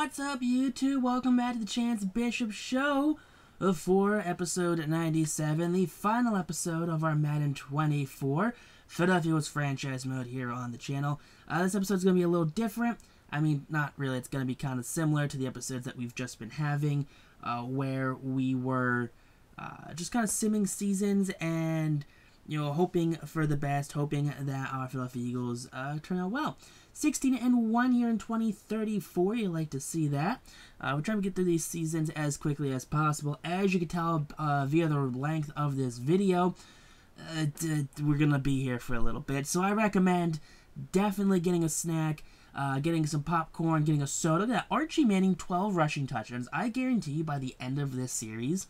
What's up, YouTube? Welcome back to the Chance Bishop Show for episode 97, the final episode of our Madden 24 Philadelphia Eagles franchise mode here on the channel. This episode is going to be a little different. I mean, not really. It's going to be kind of similar to the episodes that we've just been having, where we were just kind of simming seasons and, you know, hoping for the best, hoping that our Philadelphia Eagles turn out well. 16-1 here in 2034. You like to see that. We're trying to get through these seasons as quickly as possible. As you can tell via the length of this video, we're going to be here for a little bit. So I recommend definitely getting a snack, getting some popcorn, getting a soda. Look at that. Archie Manning, 12 rushing touchdowns. I guarantee you by the end of this series,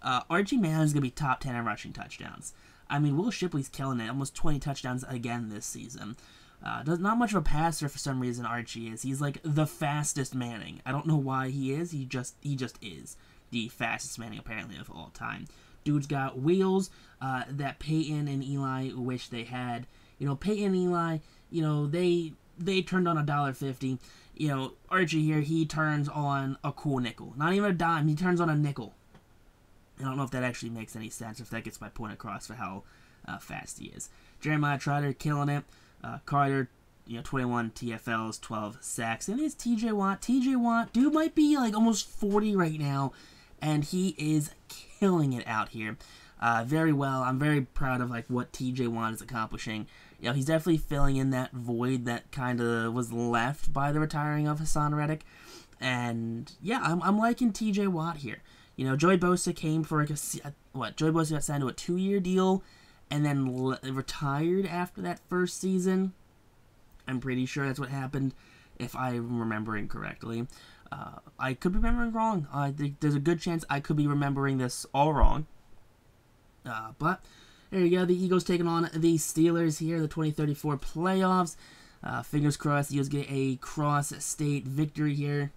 Archie Manning is going to be top 10 in rushing touchdowns. I mean, Will Shipley's killing it. Almost 20 touchdowns again this season. Not much of a passer for some reason, Archie is. He's like the fastest Manning. I don't know why he is. He just is the fastest Manning apparently of all time. Dude's got wheels that Peyton and Eli wish they had. You know, Peyton and Eli, you know, they turned on $1.50. You know, Archie here, he turns on a cool nickel. Not even a dime, he turns on a nickel. I don't know if that actually makes any sense, if that gets my point across for how fast he is. Jeremiah Trotter killing it. Carter, you know, 21 TFLs, 12 sacks. And there's TJ Watt. TJ Watt, dude might be like almost 40 right now, and he is killing it out here. Very well. I'm very proud of like what TJ Watt is accomplishing. You know, he's definitely filling in that void that kind of was left by the retiring of Hassan Reddick. And yeah, I'm liking TJ Watt here. You know, Joey Bosa came for like Joey Bosa got signed to a 2-year deal and then retired after that first season. I'm pretty sure that's what happened, if I'm remembering correctly. I could be remembering wrong. I think there's a good chance I could be remembering this all wrong. But there you go. The Eagles taking on the Steelers here, the 2034 playoffs. Fingers crossed, the Eagles get a cross-state victory here.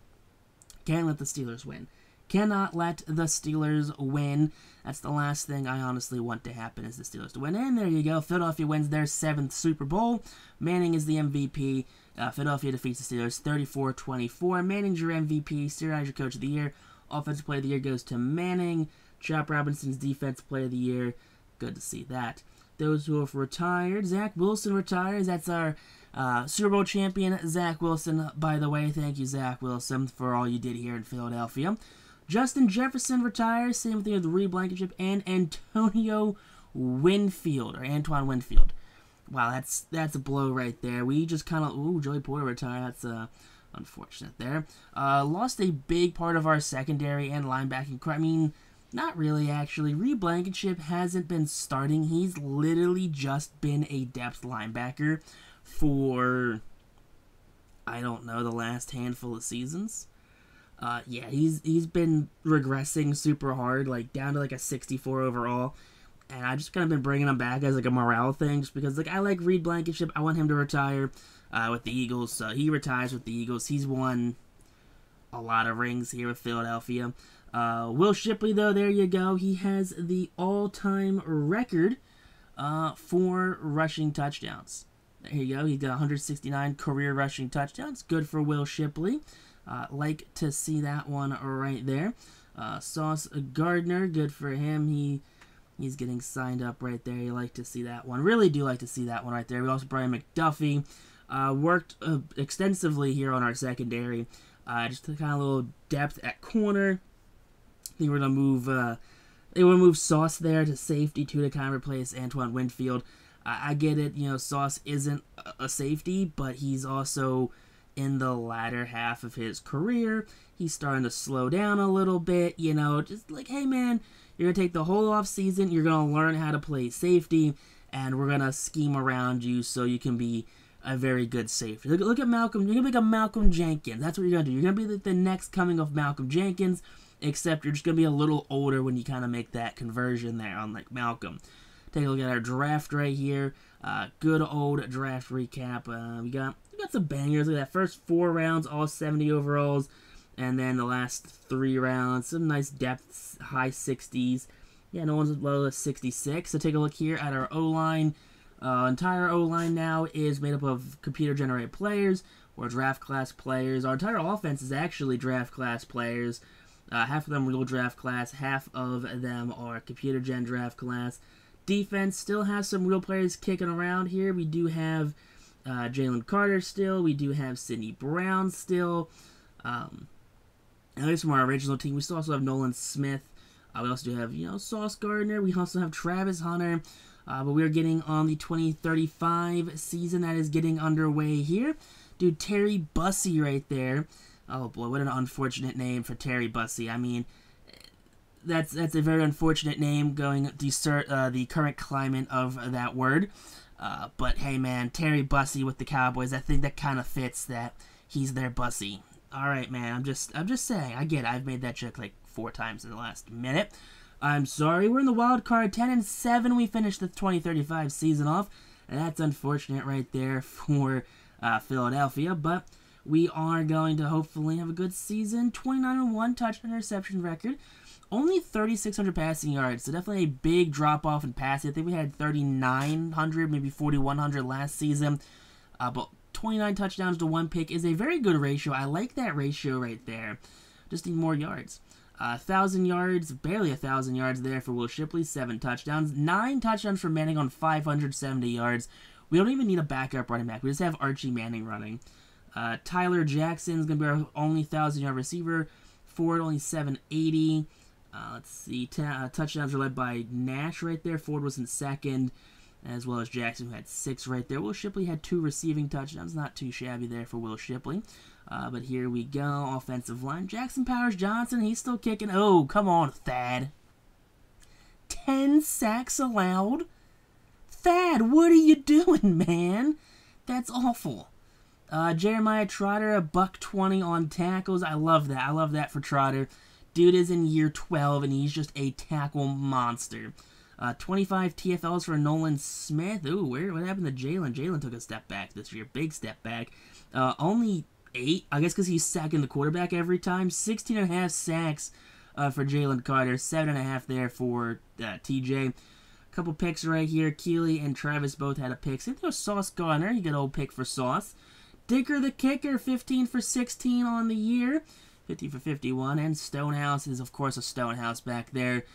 Can't let the Steelers win. Cannot let the Steelers win. That's the last thing I honestly want to happen, is the Steelers to win. And there you go. Philadelphia wins their 7th Super Bowl. Manning is the MVP. Philadelphia defeats the Steelers 34-24. Manning's your MVP. Sirianni's your Coach of the Year. Offensive Player of the Year goes to Manning. Chop Robinson's Defensive Player of the Year. Good to see that. Those who have retired. Zach Wilson retires. That's our Super Bowl champion, Zach Wilson. By the way, thank you, Zach Wilson, for all you did here in Philadelphia. Justin Jefferson retires. Same thing with Reed Blankenship and Antonio Winfield, or Antoine Winfield. Wow, that's a blow right there. We just kind of... Ooh, Joey Porter retired. That's unfortunate there. Lost a big part of our secondary and linebacking. I mean, not really, actually. Reed Blankenship hasn't been starting. He's literally just been a depth linebacker for, I don't know, the last handful of seasons. Yeah, he's been regressing super hard, like down to like a 64 overall, and I just kind of been bringing him back as like a morale thing, just because like I like Reed Blankenship. I want him to retire with the Eagles, so he retires with the Eagles. He's won a lot of rings here with Philadelphia. Will Shipley, though, there you go. He has the all-time record for rushing touchdowns. There you go. He's got 169 career rushing touchdowns. Good for Will Shipley. Like to see that one right there. Sauce Gardner, good for him. He's getting signed up right there. You like to see that one. Really do like to see that one right there. We also Brian McDuffie worked extensively here on our secondary. Just to kind of a little depth at corner. They were gonna move Sauce there to safety too, to kind of replace Antoine Winfield. I get it. You know, Sauce isn't a safety, but he's also in the latter half of his career. He's starting to slow down a little bit, you know, just like, hey man, you're going to take the whole off season, you're going to learn how to play safety, and we're going to scheme around you so you can be a very good safety. Look at Malcolm. You're going to be like a Malcolm Jenkins. That's what you're going to do. You're going to be the next coming of Malcolm Jenkins, except you're just going to be a little older when you kind of make that conversion there, unlike Malcolm. Take a look at our draft right here. Good old draft recap. We got some bangers. Look at that. First 4 rounds, all 70 overalls. And then the last 3 rounds, some nice depths, high 60s. Yeah, no one's as low as 66. So take a look here at our O-line. Entire O-line now is made up of computer-generated players. or draft class players. Our entire offense is actually draft class players. Half of them real draft class, half of them are computer gen draft class. Defense still has some real players kicking around here. We do have Jalen Carter still. We do have Sidney Brown still. At least from our original team. We still also have Nolan Smith. We also do have, Sauce Gardner. We also have Travis Hunter. But we are getting on the 2035 season that is getting underway here. Dude, Terry Bussey right there. Oh boy, what an unfortunate name for Terry Bussey. I mean, that's a very unfortunate name going the current climate of that word. But hey man, Terry Bussey with the Cowboys, I think that kind of fits that he's their Bussey. All right, man, I'm just saying. I get it. I've made that joke like 4 times in the last minute. I'm sorry. We're in the wild card, 10-7. We finished the 2035 season off, and that's unfortunate right there for Philadelphia. But we are going to hopefully have a good season. 29-1 touchdown interception record. Only 3,600 passing yards, so definitely a big drop-off in passing. I think we had 3,900, maybe 4,100 last season. But 29 touchdowns to 1 pick is a very good ratio. I like that ratio right there. Just need more yards. 1,000 yards, barely 1,000 yards there for Will Shipley. 7 touchdowns. 9 touchdowns for Manning on 570 yards. We don't even need a backup running back. We just have Archie Manning running. Tyler Jackson's going to be our only 1,000-yard receiver. Ford only 780. Let's see. Touchdowns are led by Nash right there. Ford was in second, as well as Jackson, who had 6 right there. Will Shipley had 2 receiving touchdowns. Not too shabby there for Will Shipley. But here we go. Offensive line. Jackson Powers Johnson, he's still kicking. Oh, come on, Thad. 10 sacks allowed? Thad, what are you doing, man? That's awful. Jeremiah Trotter, $120 on tackles. I love that. I love that for Trotter. Dude is in year 12, and he's just a tackle monster. 25 TFLs for Nolan Smith. Ooh, what happened to Jalen? Jalen took a step back this year. Big step back. Only 8, I guess because he's sacking the quarterback every time. 16.5 sacks for Jalen Carter. 7.5 there for TJ. Couple picks right here. Keeley and Travis both had a pick. Same thing with Sauce Gardner. You get an old pick for Sauce. Dicker the kicker, 15 for 16 on the year. 50 for 51. And Stonehouse is, of course, a Stonehouse back there.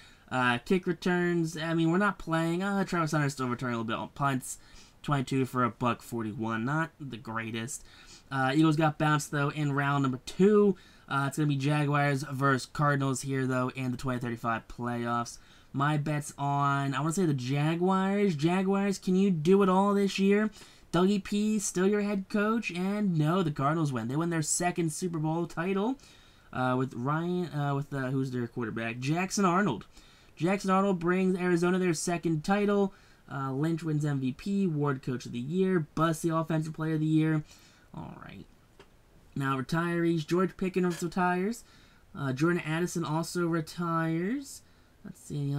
Kick returns. I mean, we're not playing. Travis Hunter still returning a little bit on punts. 22 for $141. Not the greatest. Eagles got bounced, though, in round number 2. It's going to be Jaguars versus Cardinals here, though, in the 2035 playoffs. My bet's on, I want to say the Jaguars. Jaguars, can you do it all this year? Dougie P, still your head coach? And no, the Cardinals win. They win their 2nd Super Bowl title with who's their quarterback? Jackson Arnold. Jackson Arnold brings Arizona their 2nd title. Lynch wins MVP. Ward Coach of the Year. Bussey Offensive Player of the Year. All right. Now, retirees. George Pickens retires. Jordan Addison also retires. Let's see.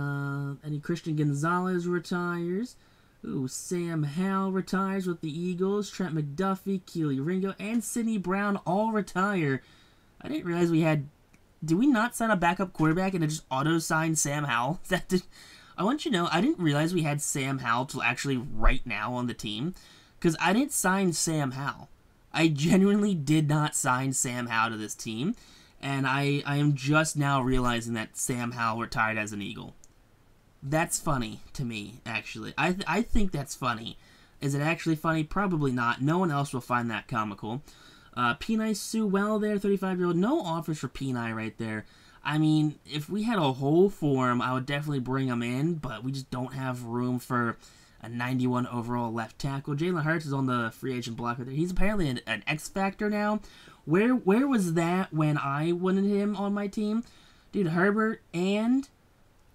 Eddie Christian Gonzalez retires. Ooh, Sam Howell retires with the Eagles. Trent McDuffie, Keely Ringo, and Sidney Brown all retire. I didn't realize we had... Did we not sign a backup quarterback and it just auto-sign Sam Howell? I want you to know, I didn't realize we had Sam Howell till actually right now on the team. Because I didn't sign Sam Howell. I genuinely did not sign Sam Howell to this team. And I am just now realizing that Sam Howell retired as an Eagle. That's funny to me, actually. I think that's funny. Is it actually funny? Probably not. No one else will find that comical. P-Nye Sewell there, 35-year-old. No offers for P-Nye right there. I mean, if we had a hole for him, I would definitely bring him in, but we just don't have room for a 91 overall left tackle. Jalen Hurts is on the free agent block right there. He's apparently an X-Factor now. Where was that when I wanted him on my team? Dude, Herbert and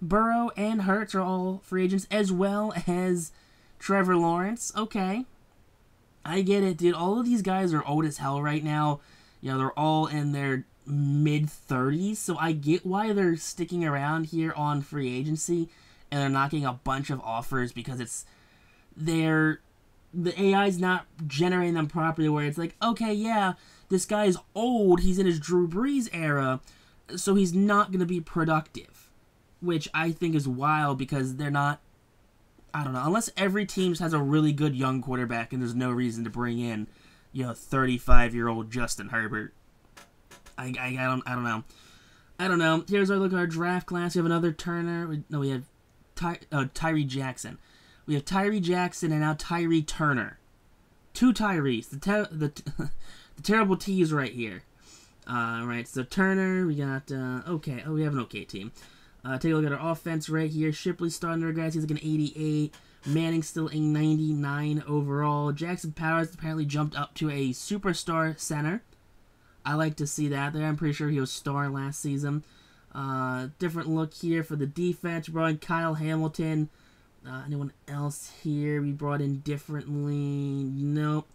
Burrow and Hurts are all free agents, as well as Trevor Lawrence. Okay. I get it, dude. All of these guys are old as hell right now. They're all in their mid-30s, so I get why they're sticking around here on free agency, and they're not getting a bunch of offers because the AI's not generating them properly, where it's like, okay, yeah, this guy's old, he's in his Drew Brees era, so he's not going to be productive, which I think is wild because they're not, I don't know, unless every team just has a really good young quarterback and there's no reason to bring in 35-year-old Justin Herbert. I don't know. Here's our look at our draft class. We have another Turner. We have Tyree Jackson. We have Tyree Jackson and now Tyree Turner. 2 Tyrees. The terrible T's right here. Right, so Turner, we got, okay. Oh, we have an okay team. Take a look at our offense right here. Shipley starting our guys. He's like an 88. Manning still a 99 overall. Jackson Powers apparently jumped up to a superstar center. I like to see that there. I'm pretty sure he was star last season. Different look here for the defense. We brought in Kyle Hamilton. Anyone else here we brought in differently? Nope.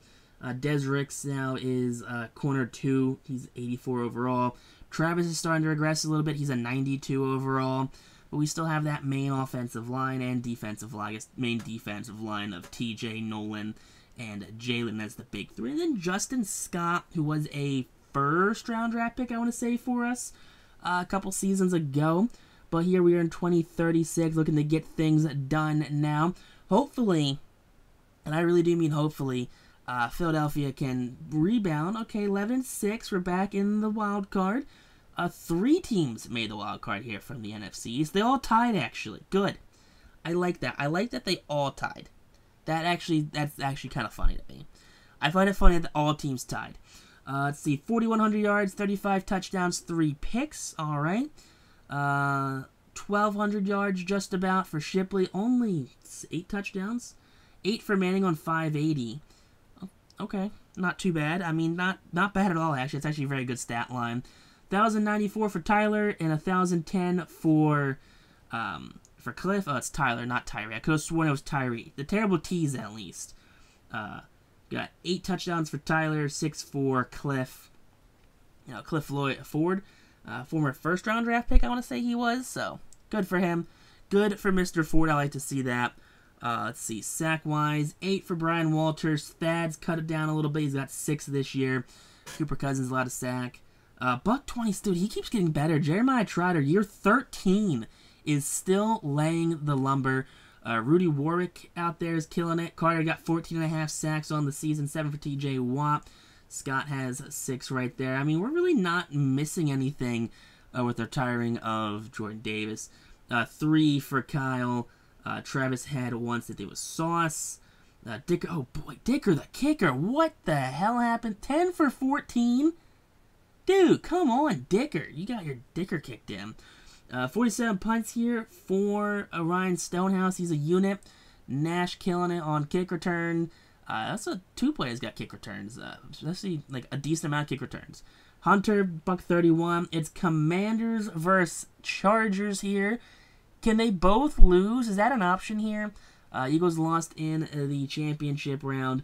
Des Ricks now is corner 2. He's 84 overall. Travis is starting to regress a little bit. He's a 92 overall. But we still have that main offensive line and defensive line. I guess main defensive line of TJ, Nolan, and Jalen. That's the big 3. And then Justin Scott, who was a first-round draft pick, I want to say, for us a couple seasons ago. But here we are in 2036, looking to get things done now. Hopefully, and I really do mean hopefully, Philadelphia can rebound. Okay, 11-6, we're back in the wild card. 3 teams made the wild card here from the NFC East. They all tied, actually. Good. I like that. I like that they all tied. That's actually kind of funny to me. I find it funny that all teams tied. Let's see, 4,100 yards, 35 touchdowns, 3 picks. All right. 1,200 yards just about for Shipley. Only 8 touchdowns. 8 for Manning on 580. Okay, not too bad. I mean, not bad at all, actually. It's actually a very good stat line. 1,094 for Tyler and 1,010 for Cliff. Oh, it's Tyler, not Tyree. I could have sworn it was Tyree. The terrible T's, at least. Got 8 touchdowns for Tyler, 6 for Cliff. Cliff Ford, former first-round draft pick, I want to say he was. So, good for him. Good for Mr. Ford. I like to see that. Let's see, sack-wise, 8 for Brian Walters. Thad's cut it down a little bit. He's got 6 this year. Cooper Cousins, a lot of sack. Buck 20, dude, he keeps getting better. Jeremiah Trotter, year 13, is still laying the lumber. Rudy Warwick out there is killing it. Carter got 14.5 sacks on the season, 7 for TJ Watt. Scott has 6 right there. I mean, we're really not missing anything with the retiring of Jordan Davis. 3 for Kyle. Travis had once that it was Sauce. Dicker, oh boy, Dicker the kicker. What the hell happened? 10 for 14? Dude, come on, Dicker. You got your Dicker kicked in. 47 punts here for Ryan Stonehouse. He's a unit. Nash killing it on kick return. That's what 2 players got kick returns. Especially like a decent amount of kick returns. Hunter, buck 31. It's Commanders versus Chargers here. Can they both lose? Is that an option here? Eagles lost in the championship round.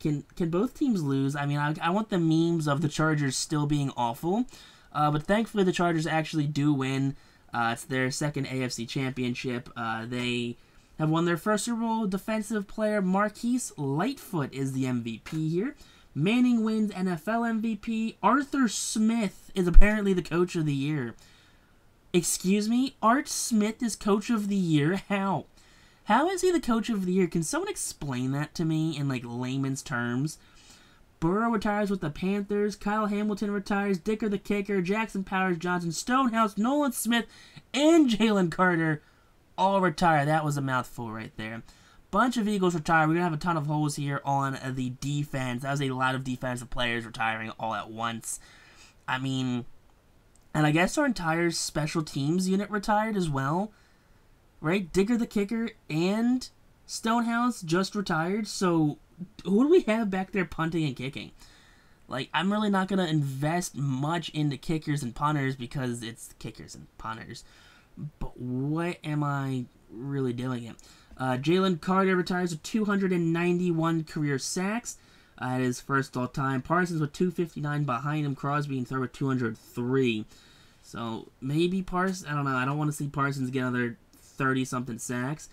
Can both teams lose? I mean, I want the memes of the Chargers still being awful. But thankfully, the Chargers actually do win. It's their second AFC championship. They have won their first Super Bowl. Defensive player Marquise Lightfoot is the MVP here. Manning wins NFL MVP. Arthur Smith is apparently the coach of the year. Excuse me? Art Smith is coach of the year? How? How is he the coach of the year? Can someone explain that to me in, like, layman's terms? Burrow retires with the Panthers. Kyle Hamilton retires. Dicker the kicker. Jackson Powers, Johnson, Stonehouse, Nolan Smith, and Jalen Carter all retire. That was a mouthful right there. Bunch of Eagles retire. We're going to have a ton of holes here on the defense. That was a lot of defensive players retiring all at once. I mean, and I guess our entire special teams unit retired as well. Right? Digger the kicker and Stonehouse just retired. So who do we have back there punting and kicking? Like, I'm really not going to invest much into kickers and punters because it's kickers and punters. But what am I really doing it? Jalen Carter retires with 291 career sacks. At his first all-time. Parsons with 259 behind him. Crosby and Thurr with 203. So maybe Parsons, I don't know. I don't want to see Parsons get another 30-something sacks.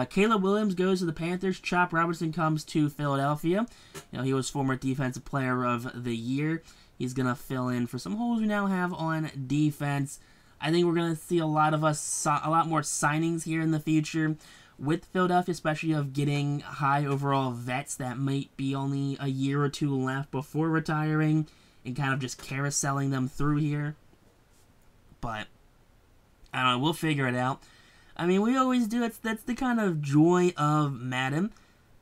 Caleb Williams goes to the Panthers. Chop Robertson comes to Philadelphia. You know, he was former Defensive Player of the Year. He's going to fill in for some holes we now have on defense. I think we're going to see a lot more signings here in the future. with Philadelphia, especially of getting high overall vets that might be only a year or two left before retiring and kind of just carouseling them through here. But, I don't know, we'll figure it out. I mean, we always do. That's the kind of joy of Madden,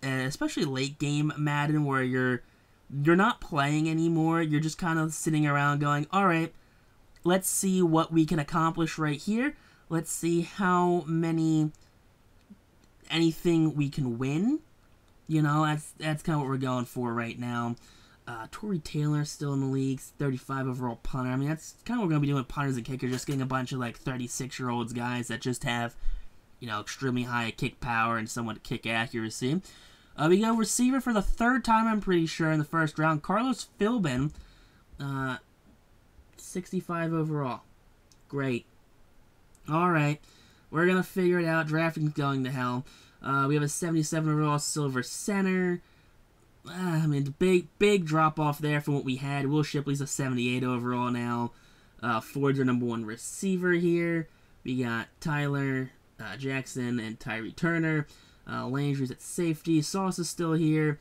especially late game Madden, where you're not playing anymore. You're just kind of sitting around going, all right, let's see what we can accomplish right here. Let's see how anything we can win. You know, that's kind of what we're going for right now. Torrey Taylor still in the league, 35 overall punter. I mean, that's kind of what we're going to be doing with punters and kickers, just getting a bunch of, like, 36-year-olds guys that just have, you know, extremely high kick power and somewhat kick accuracy. We go receiver for the third time, I'm pretty sure, in the first round. Carlos Philbin, 65 overall. Great. All right. We're going to figure it out. Drafting's going to hell. We have a 77 overall silver center. I mean, big drop-off there from what we had. Will Shipley's a 78 overall now. Ford's our number one receiver here. We got Tyler Jackson and Tyree Turner. Landry's at safety. Sauce is still here.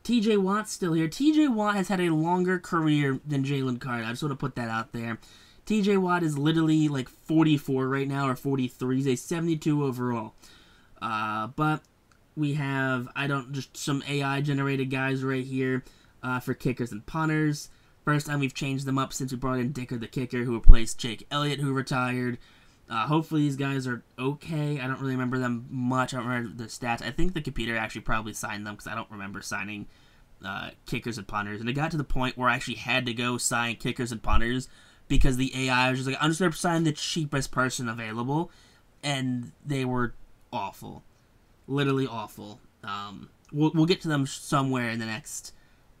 TJ Watt's still here. TJ Watt has had a longer career than Jalen Carter. I just want to put that out there. TJ Watt is literally like 44 right now, or 43. He's a 72 overall. But we have, just some AI-generated guys right here for kickers and punters. First time we've changed them up since we brought in Dicker the kicker, who replaced Jake Elliott, who retired. Hopefully these guys are okay. I don't really remember them much. I don't remember the stats. I think the computer actually probably signed them because I don't remember signing kickers and punters. And it got to the point where I actually had to go sign kickers and punters because the AI was just like, I'm just going to sign the cheapest person available. And they were awful. Literally awful. We'll get to them somewhere in the next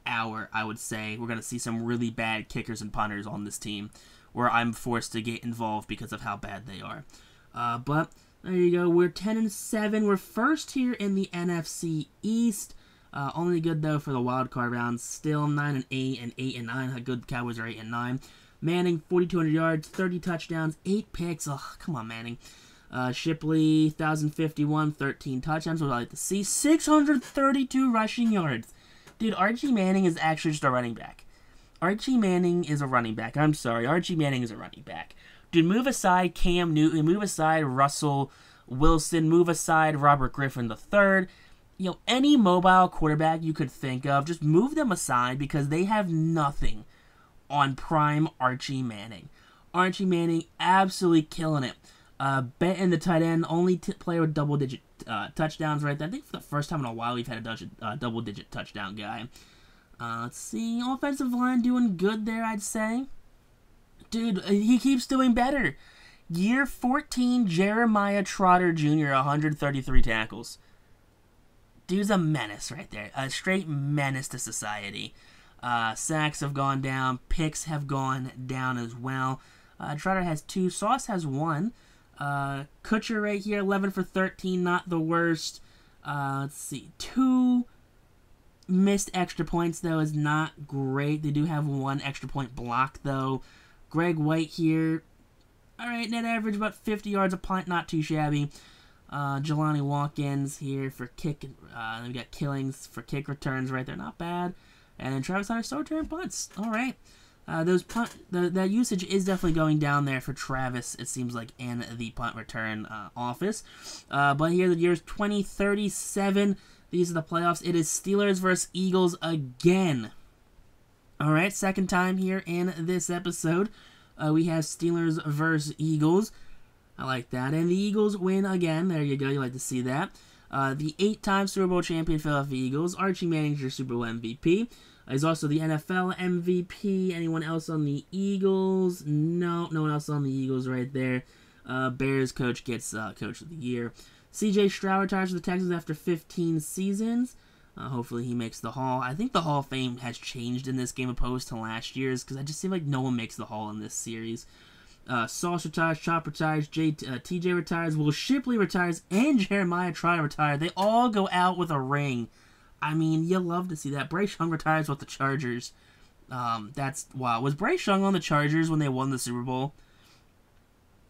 hour, I would say. We're going to see some really bad kickers and punters on this team where I'm forced to get involved because of how bad they are. But there you go. We're 10-7. We're first here in the NFC East. Only good, though, for the wild card round. Still 9-8 and 8-9. How good the Cowboys are 8-9. Manning, 4,200 yards, 30 touchdowns, 8 picks. Oh, come on, Manning. Shipley, 1,051, 13 touchdowns, what I like to see. 632 rushing yards. Dude, Archie Manning is actually just a running back. Archie Manning is a running back. I'm sorry, Archie Manning is a running back. Dude, move aside Cam Newton, move aside Russell Wilson, move aside Robert Griffin III. You know, any mobile quarterback you could think of, just move them aside because they have nothing on prime Archie Manning. Archie Manning absolutely killing it. Benton, the tight end, only player with double-digit touchdowns right there. I think for the first time in a while we've had a double-digit touchdown guy. Let's see. Offensive line doing good there, I'd say. Dude, he keeps doing better. Year 14, Jeremiah Trotter Jr., 133 tackles. Dude's a menace right there. A straight menace to society. Sacks have gone down. Picks have gone down as well. Trotter has 2. Sauce has 1. Kutcher right here, 11 for 13, not the worst. Let's see, 2 missed extra points, though, is not great. They do have 1 extra point block, though. Greg White here, alright, net average about 50 yards a punt, not too shabby. Jelani Watkins here for kick, and we got Killings for kick returns right there, not bad. And then Travis Hunter still return punts, alright. That usage is definitely going down there for Travis, it seems like, in the punt return office. But here, the year's 2037. These are the playoffs. It is Steelers versus Eagles again. Alright, second time here in this episode. We have Steelers versus Eagles. I like that. And the Eagles win again. There you go. You like to see that. The 8-time Super Bowl champion Philadelphia Eagles. Archie Manning's your Super Bowl MVP. He's also the NFL MVP. Anyone else on the Eagles? No one else on the Eagles right there. Bears coach gets Coach of the Year. C.J. Stroud retires for the Texans after 15 seasons. Hopefully he makes the Hall. I think the Hall of Fame has changed in this game opposed to last year's because I just seem like no one makes the Hall in this series. Sauce retires, Chop retires, TJ retires, Will Shipley retires, and Jeremiah Trotter retires. They all go out with a ring. I mean, you love to see that. Bryce Young retires with the Chargers. That's wow. Was Bryce Young on the Chargers when they won the Super Bowl?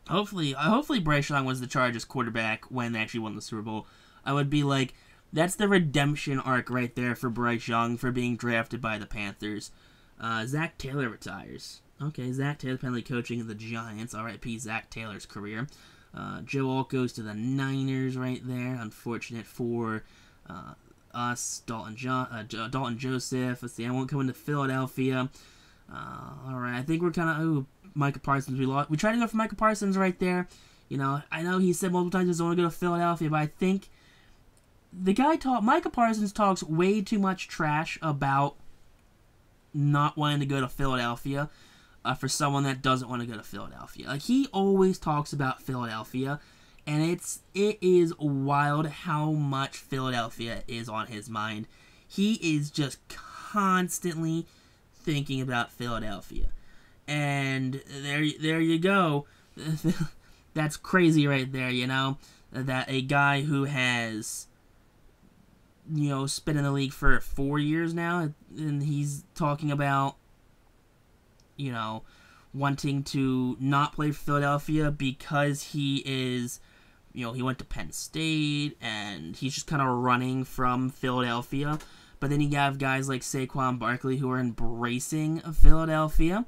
Hopefully Bryce Young was the Chargers quarterback when they actually won the Super Bowl. I would be like, that's the redemption arc right there for Bryce Young for being drafted by the Panthers. Zach Taylor retires. Okay, Zach Taylor penalty coaching the Giants. R.I.P. Zach Taylor's career. Joe Alt goes to the Niners right there. Unfortunate for us. Dalton Joseph. Let's see, I won't come into Philadelphia. Alright, I think we're kind of... Ooh, Micah Parsons. We tried to go for Micah Parsons right there. You know, I know he said multiple times he doesn't want to go to Philadelphia, but I think Micah Parsons talks way too much trash about not wanting to go to Philadelphia for someone that doesn't want to go to Philadelphia. Like, he always talks about Philadelphia, and it is wild how much Philadelphia is on his mind. He is just constantly thinking about Philadelphia. And there you go. That's crazy right there, you know? That a guy who has, you know, been in the league for 4 years now, and he's talking about, you know, wanting to not play for Philadelphia because he is, you know, he went to Penn State, and he's just kind of running from Philadelphia. But then you have guys like Saquon Barkley who are embracing Philadelphia.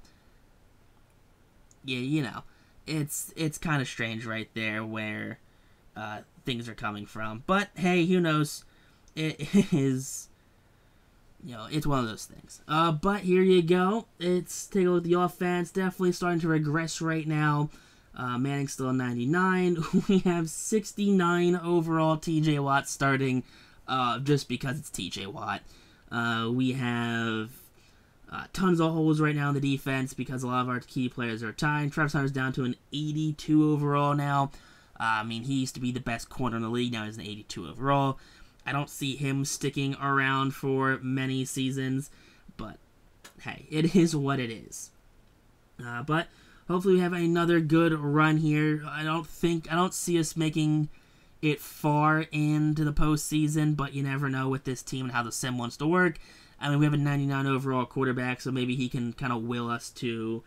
Yeah, you know, it's kind of strange right there where things are coming from. But, hey, who knows? It is, you know, it's one of those things. But here you go. Let's take a look at the offense. Definitely starting to regress right now. Manning's still 99. We have 69 overall TJ Watt starting just because it's TJ Watt. We have tons of holes right now in the defense because a lot of our key players are retiring. Travis Hunter's down to an 82 overall now. I mean, he used to be the best corner in the league. Now he's an 82 overall. I don't see him sticking around for many seasons, but hey, it is what it is. But hopefully we have another good run here. I don't see us making it far into the postseason, but you never know with this team and how the sim wants to work. I mean, we have a 99 overall quarterback, so maybe he can kind of will us to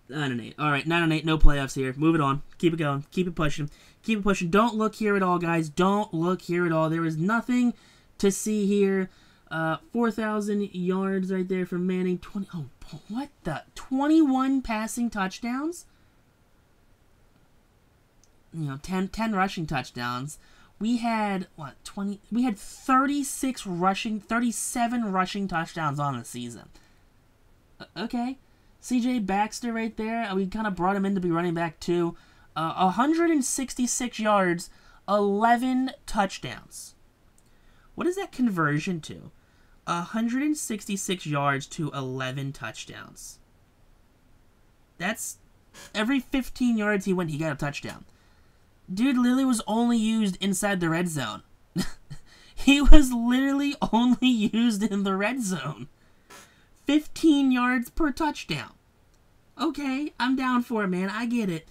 9-8. All right, 9-8, no playoffs here. Move it on. Keep it going. Keep it pushing. Keep it pushing. Don't look here at all, guys. Don't look here at all. There is nothing to see here. 4,000 yards right there from Manning. What the? 21 passing touchdowns? You know, 10 rushing touchdowns. We had, what, 20? We had 37 rushing touchdowns on the season. Okay. CJ Baxter right there. We kind of brought him in to be running back too. 166 yards, 11 touchdowns. What is that conversion to? 166 yards to 11 touchdowns. That's every 15 yards he went, he got a touchdown. Dude literally was only used inside the red zone. He was literally only used in the red zone. 15 yards per touchdown. Okay, I'm down for it, man. I get it.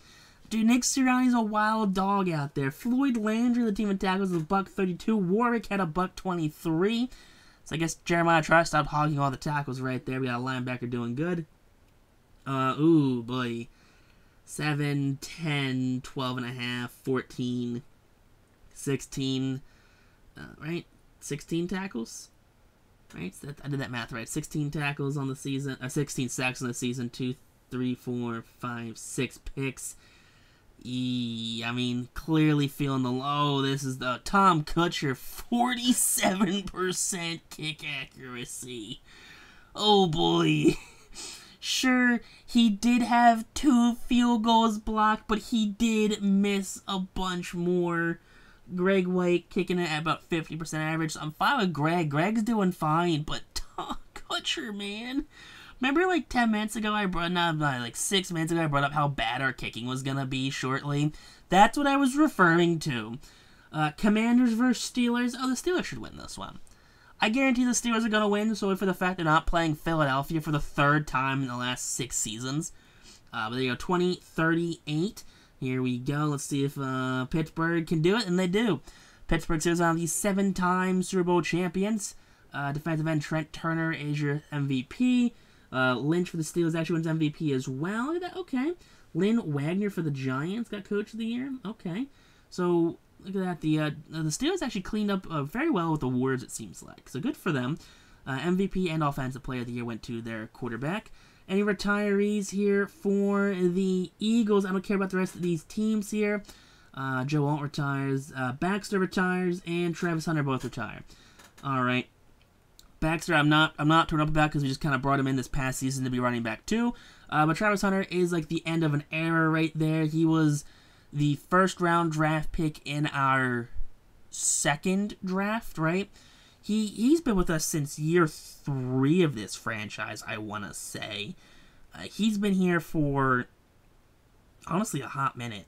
Dude, Nick Sirianni's a wild dog out there. Floyd Landry, the team in tackles, was $132. Warwick had $123. So I guess Jeremiah Trout stopped hogging all the tackles right there. We got a linebacker doing good. Ooh, boy. 7, 10, 12.5, 14, 16, right? 16 tackles? Right? So I did that math right. 16 tackles on the season, 16 sacks on the season, 2, 3, 4, 5, 6 picks. I mean, clearly feeling the low. This is the Tom Kutcher, 47% kick accuracy. Oh boy. Sure, he did have 2 field goals blocked, but he did miss a bunch more. Greg White kicking it at about 50% average. So I'm fine with Greg. Greg's doing fine, but Tom Kutcher, man. Remember like 10 minutes ago, like 6 minutes ago, I brought up how bad our kicking was going to be shortly. That's what I was referring to. Commanders versus Steelers. Oh, the Steelers should win this one. I guarantee the Steelers are going to win, solely for the fact they're not playing Philadelphia for the 3rd time in the last 6 seasons. But there you go, 20-38. Here we go. Let's see if Pittsburgh can do it, and they do. Pittsburgh is one of the 7-time Super Bowl champions. Defensive end Trent Turner is your MVP. Lynch for the Steelers actually wins MVP as well. Look at that. Okay. Lynn Wagner for the Giants got Coach of the Year. Okay. So Look at that. The Steelers actually cleaned up very well with the Warriors, it seems like. So good for them. MVP and Offensive Player of the Year went to their quarterback. Any retirees here for the Eagles? I don't care about the rest of these teams here. Joe Alt retires. Baxter retires, and Travis Hunter both retire. All right. Baxter, I'm not torn up about because we just kind of brought him in this past season to be running back too. But Travis Hunter is like the end of an era right there. He was the first-round draft pick in our second draft, right? He's been with us since year 3 of this franchise, I want to say. He's been here for, honestly, a hot minute.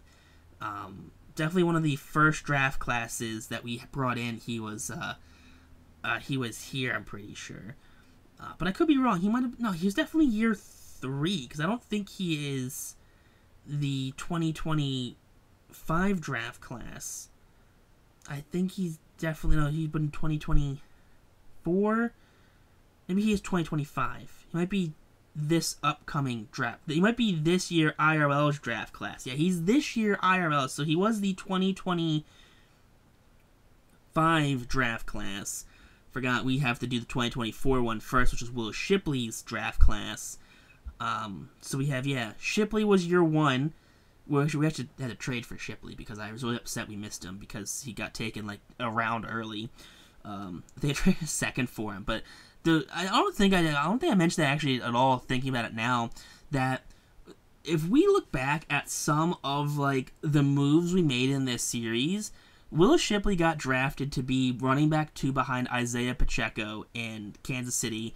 Definitely one of the first draft classes that we brought in. He was here, I'm pretty sure. But I could be wrong. He was definitely year 3, because I don't think he is the 2025 draft class. I think he's definitely, no, he's been 2024. Maybe he is 2025. He might be this upcoming draft. He might be this year IRL's draft class. Yeah, he's this year IRL, so he was the 2025 draft class. Forgot we have to do the 2024 one first, which is Will Shipley's draft class. So we have, yeah, Shipley was year 1. We actually had to trade for Shipley because I was really upset we missed him because he got taken like a round early. They traded a second for him, but I don't think I mentioned that actually at all. Thinking about it now, that if we look back at some of like the moves we made in this series, Will Shipley got drafted to be running back 2 behind Isaiah Pacheco in Kansas City,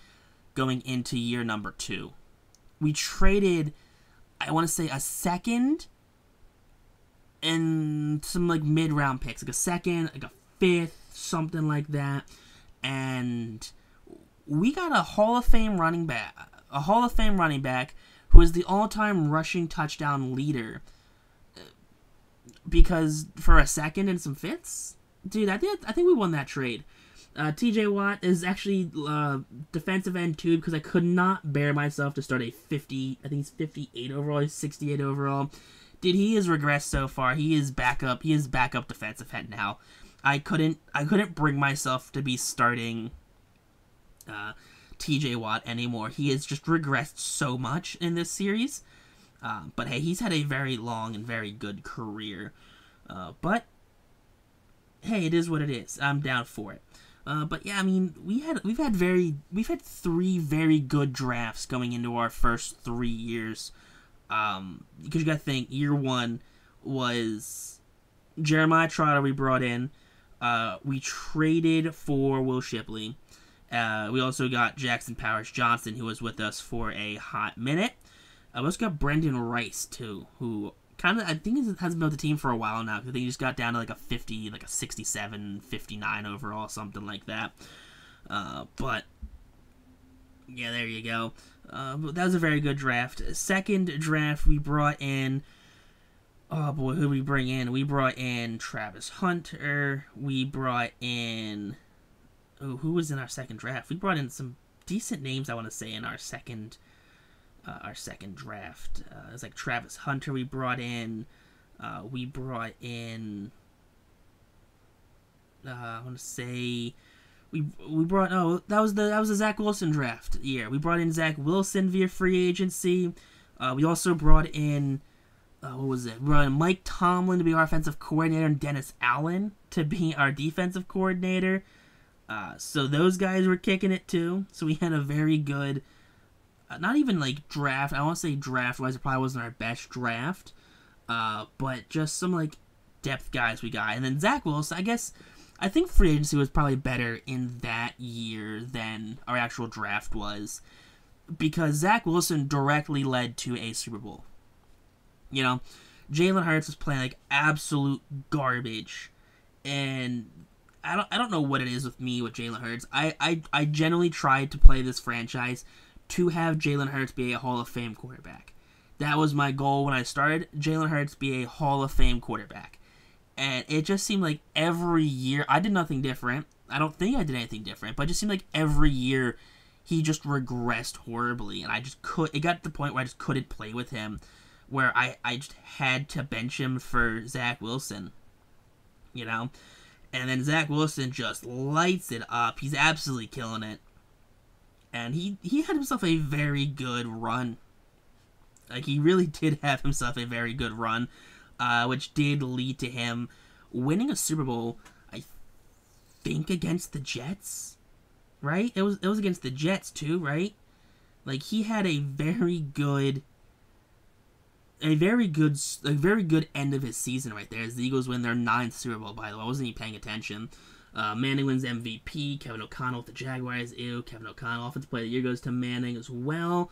going into year number 2. We traded, I want to say, a second and some like mid-round picks, like a second, like a 5th, something like that, and we got a Hall of Fame running back, who is the all-time rushing touchdown leader. Because for a second and some 5ths, dude, I think we won that trade. TJ Watt is actually defensive end too, because I could not bear myself to start a 50. I think he's 58 overall. He's 68 overall. Dude, he has regressed so far. He is backup. He is backup defensive end now. I couldn't bring myself to be starting TJ Watt anymore. He has just regressed so much in this series. But hey, he's had a very long and very good career. But hey, it is what it is. I'm down for it. But yeah, I mean, we've had 3 very good drafts going into our first 3 years. Because you gotta think, year 1 was Jeremiah Trotter we brought in. We traded for Will Shipley. We also got Jackson Powers Johnson, who was with us for a hot minute. We also got Brendan Rice, too, who kind of, I think, hasn't been with the team for a while now, because I think he just got down to like a 50, like a 67, 59 overall, something like that. But, yeah, there you go. But that was a very good draft. Second draft, we brought in, oh boy, who did we bring in? We brought in Travis Hunter. We brought in, who was in our second draft? We brought in some decent names, I want to say, in our second draft. It was like Travis Hunter we brought in. I want to say we brought, that was the Zach Wilson draft year. We brought in Zach Wilson via free agency. We also brought in we brought in Mike Tomlin to be our offensive coordinator and Dennis Allen to be our defensive coordinator. So those guys were kicking it too. So we had a very good, not even like draft, I want to say draft-wise, it probably wasn't our best draft, but just some like depth guys we got. And then Zach Wilson, I think free agency was probably better in that year than our actual draft was, because Zach Wilson directly led to a Super Bowl. You know, Jalen Hurts was playing like absolute garbage, and I don't know what it is with me with Jalen Hurts. I generally tried to play this franchise to have Jalen Hurts be a Hall of Fame quarterback. That was my goal when I started. Jalen Hurts be a Hall of Fame quarterback. And it just seemed like every year, I did nothing different. I don't think I did anything different, but it just seemed like every year he just regressed horribly. And it got to the point where I just couldn't play with him, where I just had to bench him for Zach Wilson. you know? And then Zach Wilson just lights it up. He's absolutely killing it. And he had himself a very good run. Like, he really did have himself a very good run, which did lead to him winning a Super Bowl, I think, against the Jets, right? It was against the Jets, too, right? Like, he had a very good end of his season right there, as the Eagles win their 9th Super Bowl, by the way. I wasn't even paying attention. Manning wins MVP. Kevin O'Connell with the Jaguars. Ew, Kevin O'Connell. Offensive Player of the Year goes to Manning as well.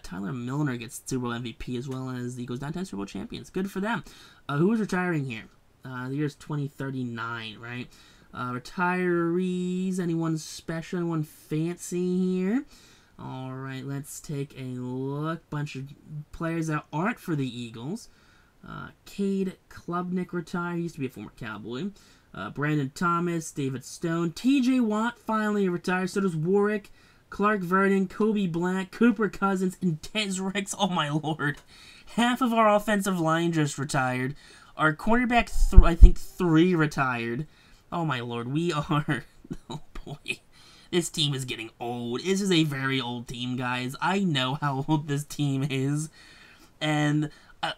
Tyler Milner gets Super Bowl MVP, as well as the Eagles 9-time Super Bowl champions. Good for them. Who is retiring here? The year's 2039, right? Retirees. Anyone special? Anyone fancy here? All right, let's take a look. Bunch of players that aren't for the Eagles. Cade Klubnik retired. He used to be a former Cowboy. Brandon Thomas, David Stone. T.J. Watt finally retired. So does Warwick, Clark Vernon, Kobe Black, Cooper Cousins, and Des Ricks. Oh, my Lord. Half of our offensive line just retired. Our cornerback, I think 3 retired. Oh, my Lord. We are... Oh, boy. This team is getting old. This is a very old team, guys. I know how old this team is. And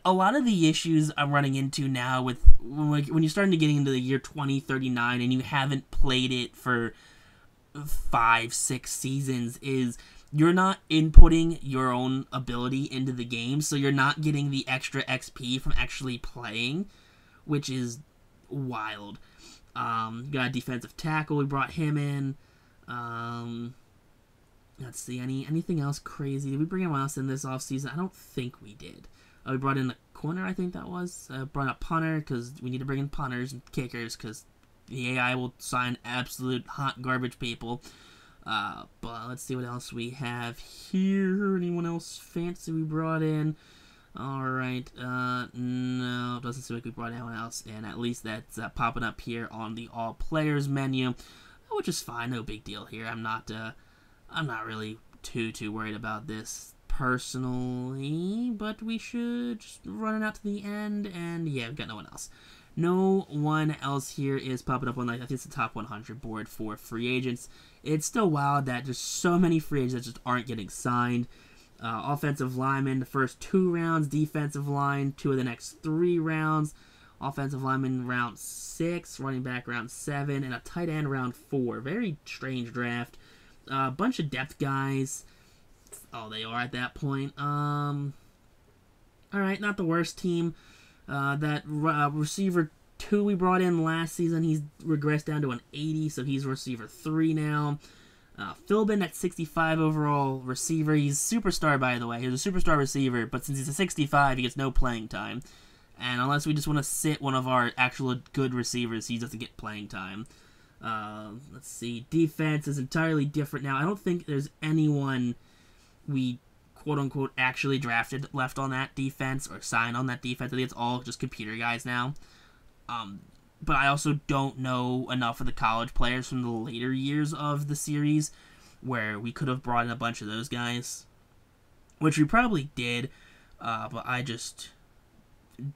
a lot of the issues I'm running into now with, like, when you're starting to get into the year 2039 and you haven't played it for 5-6 seasons, is you're not inputting your own ability into the game, so you're not getting the extra XP from actually playing, which is wild. Got a defensive tackle. We brought him in. Let's see, anything else crazy? Did we bring anyone else in this offseason? I don't think we did. We brought in a corner, I think that was. Brought a punter, because we need to bring in punters and kickers, because the AI will sign absolute hot garbage people. But let's see what else we have here. Anyone else fancy we brought in? Alright, no, doesn't seem like we brought anyone else in. At least that's popping up here on the All Players menu, which is fine, no big deal here. I'm not really too worried about this personally, but we should just run it out to the end, and yeah, we've got no one else. No one else here is popping up on, like, I think it's the top 100 board for free agents. It's still wild that there's so many free agents that just aren't getting signed. Offensive lineman, the first 2 rounds. Defensive line, 2 of the next 3 rounds. Offensive lineman, round 6. Running back, round 7. And a tight end, round 4. Very strange draft. A bunch of depth guys. Oh, they are at that point. Alright, not the worst team. That receiver 2 we brought in last season, he's regressed down to an 80, so he's receiver 3 now. Philbin at 65 overall receiver. He's a superstar, by the way. He's a superstar receiver, but since he's a 65, he gets no playing time. And unless we just want to sit one of our actual good receivers, he doesn't get playing time. Let's see. Defense is entirely different now. I don't think there's anyone we quote-unquote actually drafted left on that defense or signed on that defense. I think it's all just computer guys now. But I also don't know enough of the college players from the later years of the series where we could have brought in a bunch of those guys, which we probably did, but I just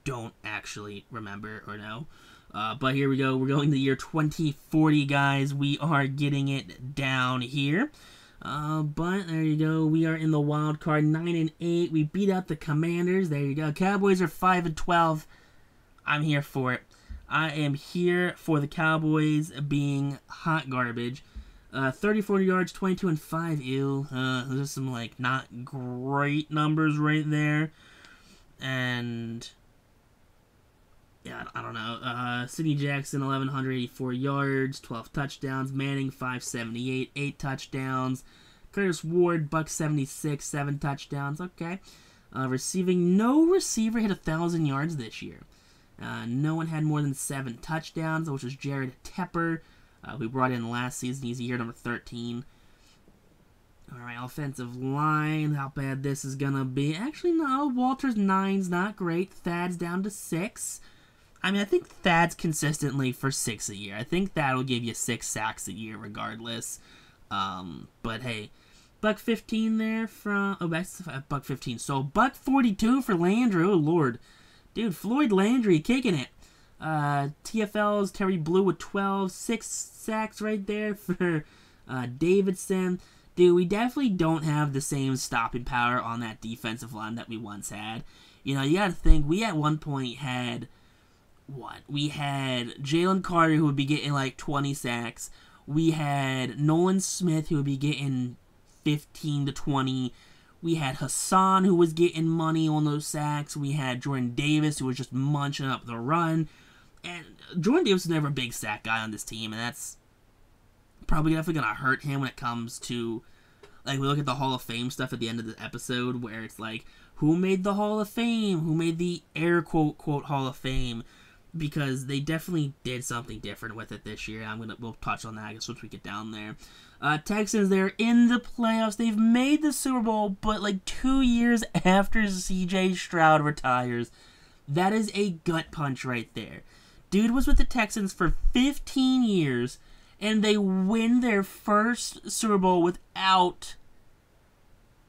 don't actually remember or know. But here we go. We're going to the year 2040, guys. We are getting it down here. But there you go. We are in the wild card, 9-8. We beat out the Commanders. There you go. Cowboys are 5-12. I'm here for it. I am here for the Cowboys being hot garbage. 34 yards, 22-5. Ew. Those are some, like, not great numbers right there. And yeah, I don't know. Sidney Jackson, 1,184 yards, 12 touchdowns. Manning, 578, 8 touchdowns. Curtis Ward, $176, 7 touchdowns. Okay. Receiving, no receiver hit 1,000 yards this year. No one had more than 7 touchdowns, which was Jared Tepper, we brought in last season. He's year number 13. All right, offensive line, how bad this is going to be. Actually, no, Walter's 9's not great. Thad's down to 6. I mean, I think Thad's consistently for 6 a year. I think that'll give you 6 sacks a year regardless. But hey, $1.15 there from... Oh, that's $1.15. So $1.42 for Landry. Oh, Lord. Dude, Floyd Landry kicking it. TFL's Terry Blue with 12, 6 sacks right there for Davidson. Dude, we definitely don't have the same stopping power on that defensive line that we once had. You know, you gotta think, we at one point had, we had Jalen Carter, who would be getting like 20 sacks. We had Nolan Smith, who would be getting 15 to 20. We had Hassan, who was getting money on those sacks. We had Jordan Davis, who was just munching up the run. And Jordan Davis was never a big sack guy on this team, and that's probably definitely going to hurt him when it comes to, like, we look at the Hall of Fame stuff at the end of the episode, where it's like, who made the Hall of Fame? Who made the air quote Hall of Fame? Because they definitely did something different with it this year. We'll touch on that, I guess, once we get down there. Texans, they're in the playoffs. They've made the Super Bowl, but like 2 years after CJ Stroud retires. That is a gut punch right there. Dude was with the Texans for 15 years, and they win their first Super Bowl without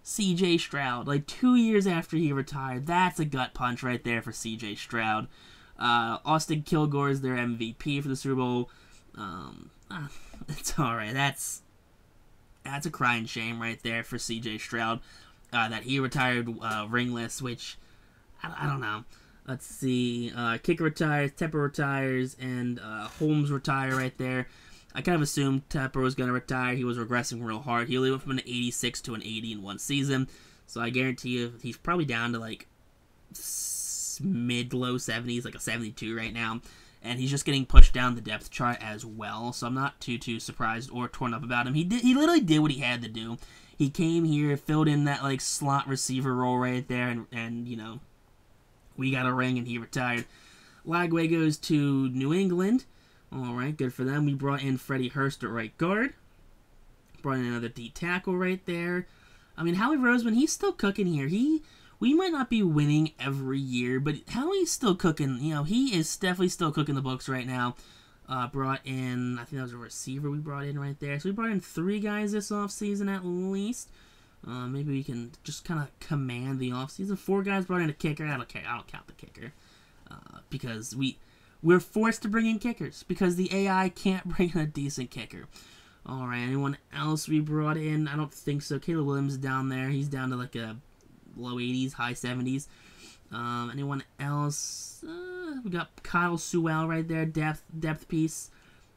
CJ Stroud. Like 2 years after he retired. That's a gut punch right there for CJ Stroud. Austin Kilgore is their MVP for the Super Bowl. It's alright. That's a crying shame right there for CJ Stroud. That he retired ringless, which, I don't know. Let's see. Kicker retires, Tepper retires, and Holmes retire right there. I kind of assumed Tepper was going to retire. He was regressing real hard. He only went from an 86 to an 80 in one season. So I guarantee you he's probably down to like mid-low 70s, like a 72 right now. And he's just getting pushed down the depth chart as well. So I'm not too surprised or torn up about him. He literally did what he had to do. He came here, filled in that like slot receiver role right there, and you know, we got a ring and he retired. Lagway goes to New England. Alright, good for them. We brought in Freddie Hurst at right guard. Brought in another D tackle right there. I mean, Howie Roseman, he's still cooking here. We might not be winning every year, but Howie's still cooking. You know, he is definitely still cooking the books right now. Brought in, I think that was a receiver we brought in right there. So we brought in 3 guys this offseason at least. Maybe we can just kind of command the offseason. 4 guys brought in a kicker. I don't count the kicker. Because we're forced to bring in kickers. Because the AI can't bring in a decent kicker. Alright, anyone else we brought in? I don't think so. Caleb Williams is down there. He's down to like a low 80s, high 70s. Anyone else? We got Kyle Sewell right there, depth piece.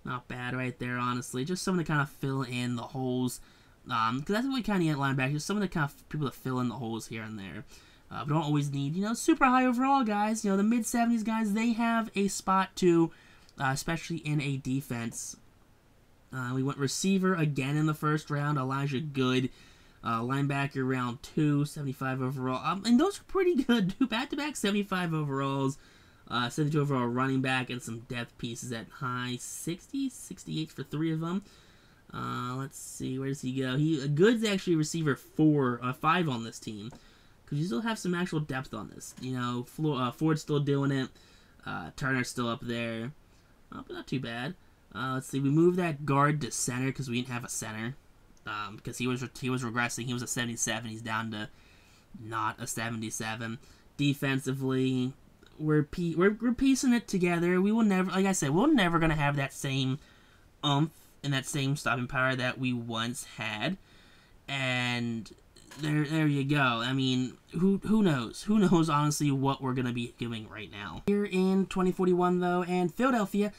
Not bad right there, honestly. Just someone to kind of fill in the holes. Because that's what we kind of need at linebacker. Just someone to kind of people to fill in the holes here and there. We don't always need, you know, super high overall guys. You know, the mid-70s guys, they have a spot too, especially in a defense. We went receiver again in the first round. Elijah Good. Linebacker round 2, 75 overall. And those are pretty good. Back-to-back 75 overalls. 72 overall running back and some depth pieces at high 60s, 68 for 3 of them. Let's see, where does he go? Good's actually receiver 5 on this team. Because you still have some actual depth on this. You know, Ford's still doing it. Turner's still up there. But not too bad. Let's see, we moved that guard to center because we didn't have a center. Because he was regressing. He was a 77. He's down to not a 77. Defensively, we're piecing it together. We will never, like I said, we're never gonna have that same and that same stopping power that we once had. And there you go. I mean, who knows? Who knows honestly what we're gonna be doing right now. Here in 2041 though, and Philadelphia,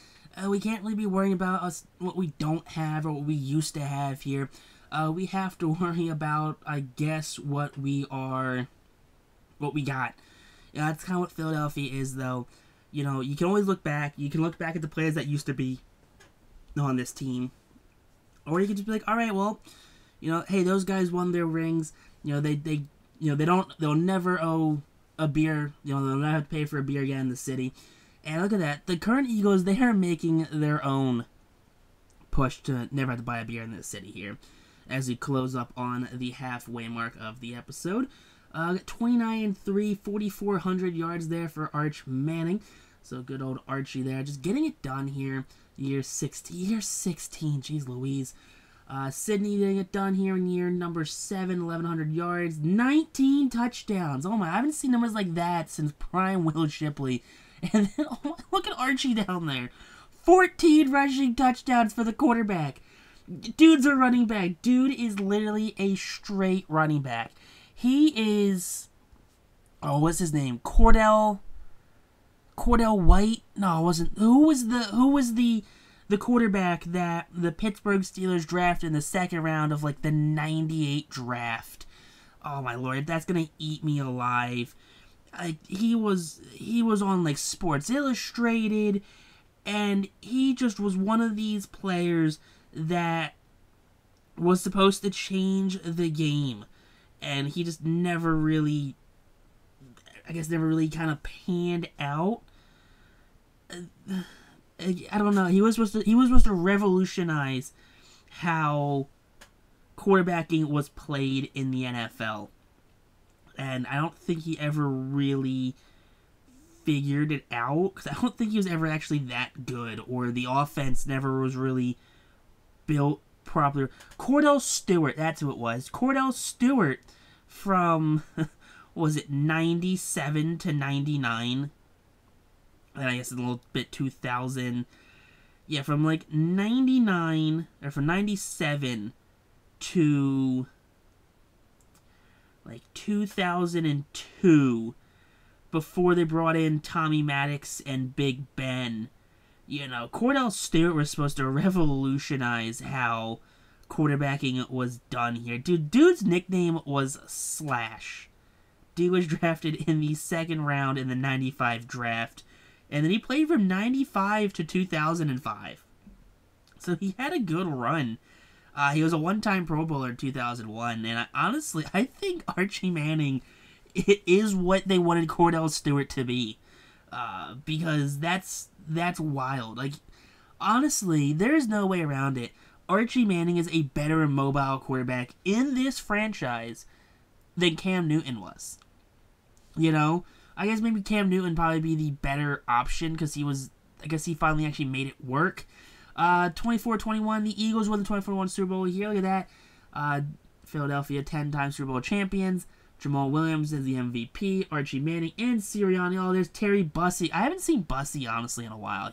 we can't really be worrying about what we don't have or what we used to have here. We have to worry about, I guess, what we got. Yeah, that's kind of what Philadelphia is, though. You know, you can always look back. You can look back at the players that used to be on this team, or you can just be like, all right, well, you know, hey, those guys won their rings. You know, they'll never owe a beer. You know, they'll never have to pay for a beer again in the city. And look at that. The current Eagles, they are making their own push to never have to buy a beer in this city here. As we close up on the halfway mark of the episode. 29-3, 4,400 yards there for Arch Manning. So good old Archie there. Just getting it done here. Year 16. Jeez Louise. Sydney getting it done here in year number 7, 1,100 yards. 19 touchdowns. Oh my, I haven't seen numbers like that since prime Will Shipley. And then, oh, look at Archie down there. 14 rushing touchdowns for the quarterback. Dude's a running back. Dude is literally a straight running back. He is... Oh, what's his name? Cordell White? No, it wasn't. Who was the quarterback that the Pittsburgh Steelers drafted in the second round of like the 98 draft? Oh my lord, that's gonna eat me alive. He was on like Sports Illustrated, and he just was one of these players that was supposed to change the game, and he just never really kind of panned out. I don't know. He was supposed to revolutionize how quarterbacking was played in the NFL, and I don't think he ever really figured it out, because I don't think he was ever actually that good, or the offense never was really built properly. Cordell Stewart, that's who it was. Cordell Stewart from was it 97 to 99? And I guess a little bit 2000. Yeah, from like 99, or from 97 to like 2002, before they brought in Tommy Maddox and Big Ben. You know, Cordell Stewart was supposed to revolutionize how quarterbacking was done here. Dude's nickname was Slash. Dude was drafted in the second round in the 95 draft. And then he played from 95 to 2005. So he had a good run. He was a one-time Pro Bowler in 2001. And I think Archie Manning is what they wanted Cordell Stewart to be. Because that's wild. Like, honestly, there's no way around it. Archie Manning is a better mobile quarterback in this franchise than Cam Newton was. You know? I guess maybe Cam Newton probably be the better option, because he finally actually made it work. 24-21, the Eagles won the 24-1 Super Bowl here. Look at that. Philadelphia, 10-time Super Bowl champions. Jamal Williams is the MVP. Archie Manning and Sirianni. Oh, there's Terry Bussey. I haven't seen Bussey, honestly, in a while.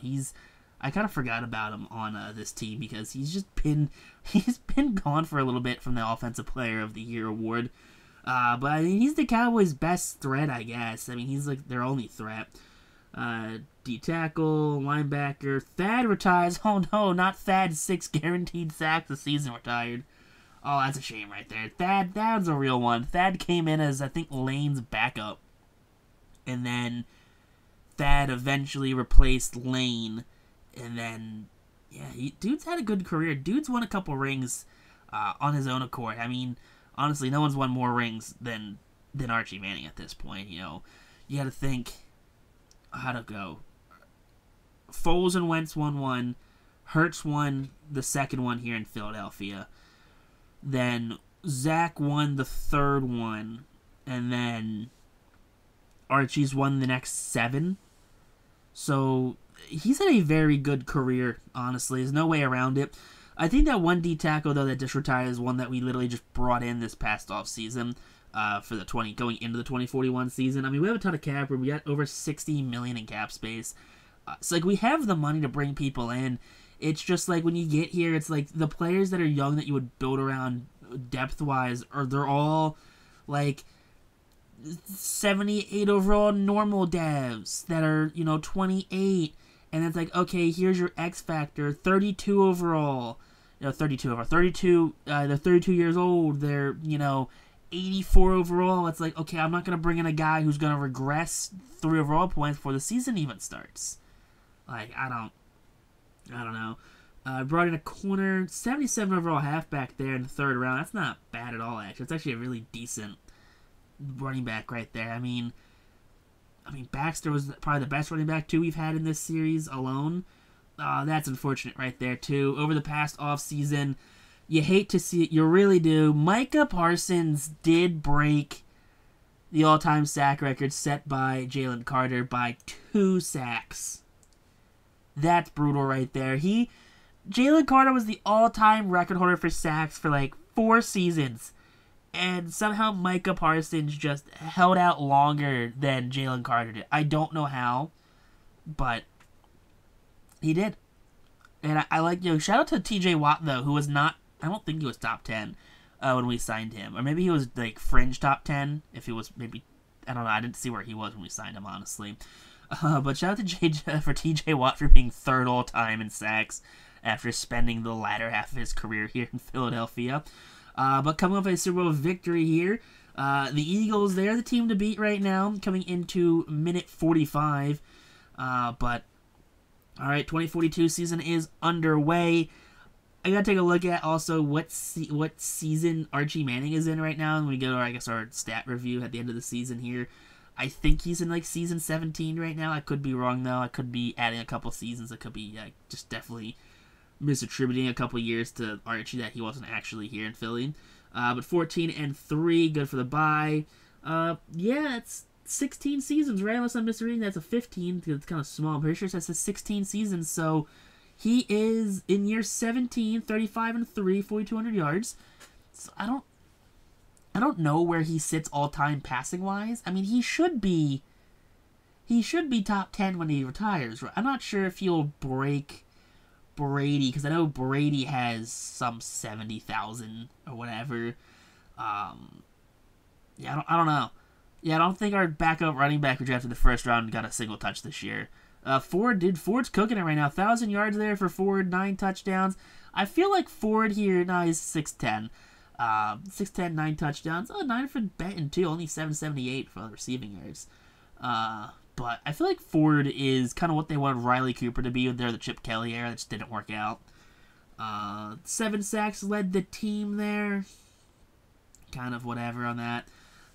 I kind of forgot about him on this team, because he's been gone for a little bit from the Offensive Player of the Year award. But I mean, he's the Cowboys' best threat, I guess. I mean, he's like their only threat. D-tackle, linebacker. Thad retires. Oh no, not Thad. 6 guaranteed sacks a season retired. Oh, that's a shame right there. Thad's a real one. Thad came in as, I think, Lane's backup. And then Thad eventually replaced Lane. And then, yeah, dude's had a good career. Dude's won a couple rings on his own accord. I mean, honestly, no one's won more rings than Archie Manning at this point. You know, you got to think how to go. Foles and Wentz won one. Hurts won the second one here in Philadelphia. Then Zach won the third one. And then Archie's won the next 7. So he's had a very good career, honestly. There's no way around it. I think that one D-tackle, though, that just retired is one that we literally just brought in this past offseason for the going into the 2041 season. I mean, we have a ton of cap room. We got over $60 million in cap space. So, like, we have the money to bring people in. It's just, like, when you get here, it's like the players that are young that you would build around depth-wise, they're all, like, 78 overall normal devs that are, 28. And it's like, okay, here's your X factor, 32 overall. They're 32 years old. They're, 84 overall. It's like, okay, I'm not going to bring in a guy who's going to regress 3 overall points before the season even starts. Like, I don't know. Brought in a corner, 77 overall halfback there in the third round. That's not bad at all, actually. It's actually a really decent running back right there. I mean, Baxter was probably the best running back, too, we've had in this series alone. That's unfortunate right there, too. Over the past offseason, you hate to see it. You really do. Micah Parsons did break the all-time sack record set by Jalen Carter by 2 sacks. That's brutal right there. Jalen Carter was the all-time record holder for sacks for, 4 seasons. And somehow Micah Parsons just held out longer than Jalen Carter did. I don't know how. but he did. And I like, shout out to TJ Watt, though, who was not, I don't think he was top 10 when we signed him. Or maybe he was, like, fringe top 10, if he was maybe, I don't know, I didn't see where he was when we signed him, honestly. But shout out to TJ Watt for being third all-time in sacks after spending the latter half of his career here in Philadelphia. But coming off a Super Bowl victory here, the Eagles, they're the team to beat right now, coming into minute 45. But, all right, 2042 season is underway. I gotta take a look at also what season Archie Manning is in right now, and we go to, I guess, our stat review at the end of the season here. I think he's in, like, season 17 right now. I could be wrong, though. I could be adding a couple seasons. I could be just definitely misattributing a couple years to Archie that he wasn't actually here in Philly. But 14-3, good for the bye. Yeah, it's 16 seasons, right? Unless I'm misreading, that's a 15 because it's kind of small. I'm pretty sure it says 16 seasons, so he is in year 17, 35-3, 4,200 yards. So I don't know where he sits all-time passing-wise. I mean, he should be top 10 when he retires. I'm not sure if he'll break Brady, because I know Brady has some 70,000 or whatever. Yeah, I don't know. Yeah, I don't think our backup running back we drafted in the first round got a single touch this year. Ford's cooking it right now. 1,000 yards there for Ford, 9 touchdowns. I feel like Ford here, he's 6'10". 6'10", 9 touchdowns. 9 for betting too, only 778 for the receiving yards. But I feel like Ford is kind of what they wanted Riley Cooper to be when they're the Chip Kelly era. That just didn't work out. 7 sacks led the team there. Kind of whatever on that.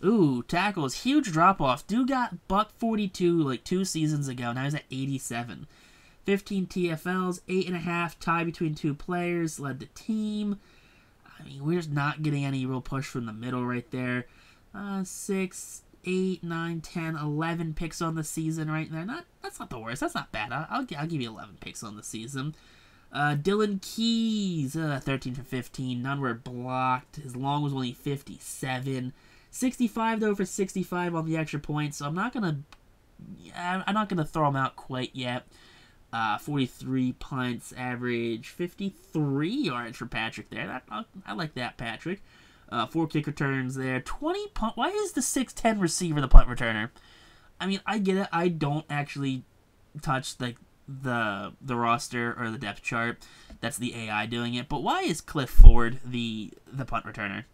Ooh, tackles. Huge drop-off. Dude got $142 like 2 seasons ago. Now he's at 87. 15 TFLs, 8.5, tie between 2 players, led the team. I mean, we're just not getting any real push from the middle right there. 6, 8, 9, 10, 11 picks on the season right there. That's not the worst. That's not bad. I'll give you 11 picks on the season. Dylan Keys, 13 for 15. None were blocked. His long was only 57. 65 though for 65 on the extra points. So I'm not gonna throw him out quite yet. 43 punts, average 53 yards for Patrick there. I like that, Patrick. 4 kick returns there. 20 punt. Why is the 6'10 receiver the punt returner? I mean, I get it. I don't actually touch like the roster or the depth chart. That's the AI doing it. But why is Cliff Ford the punt returner?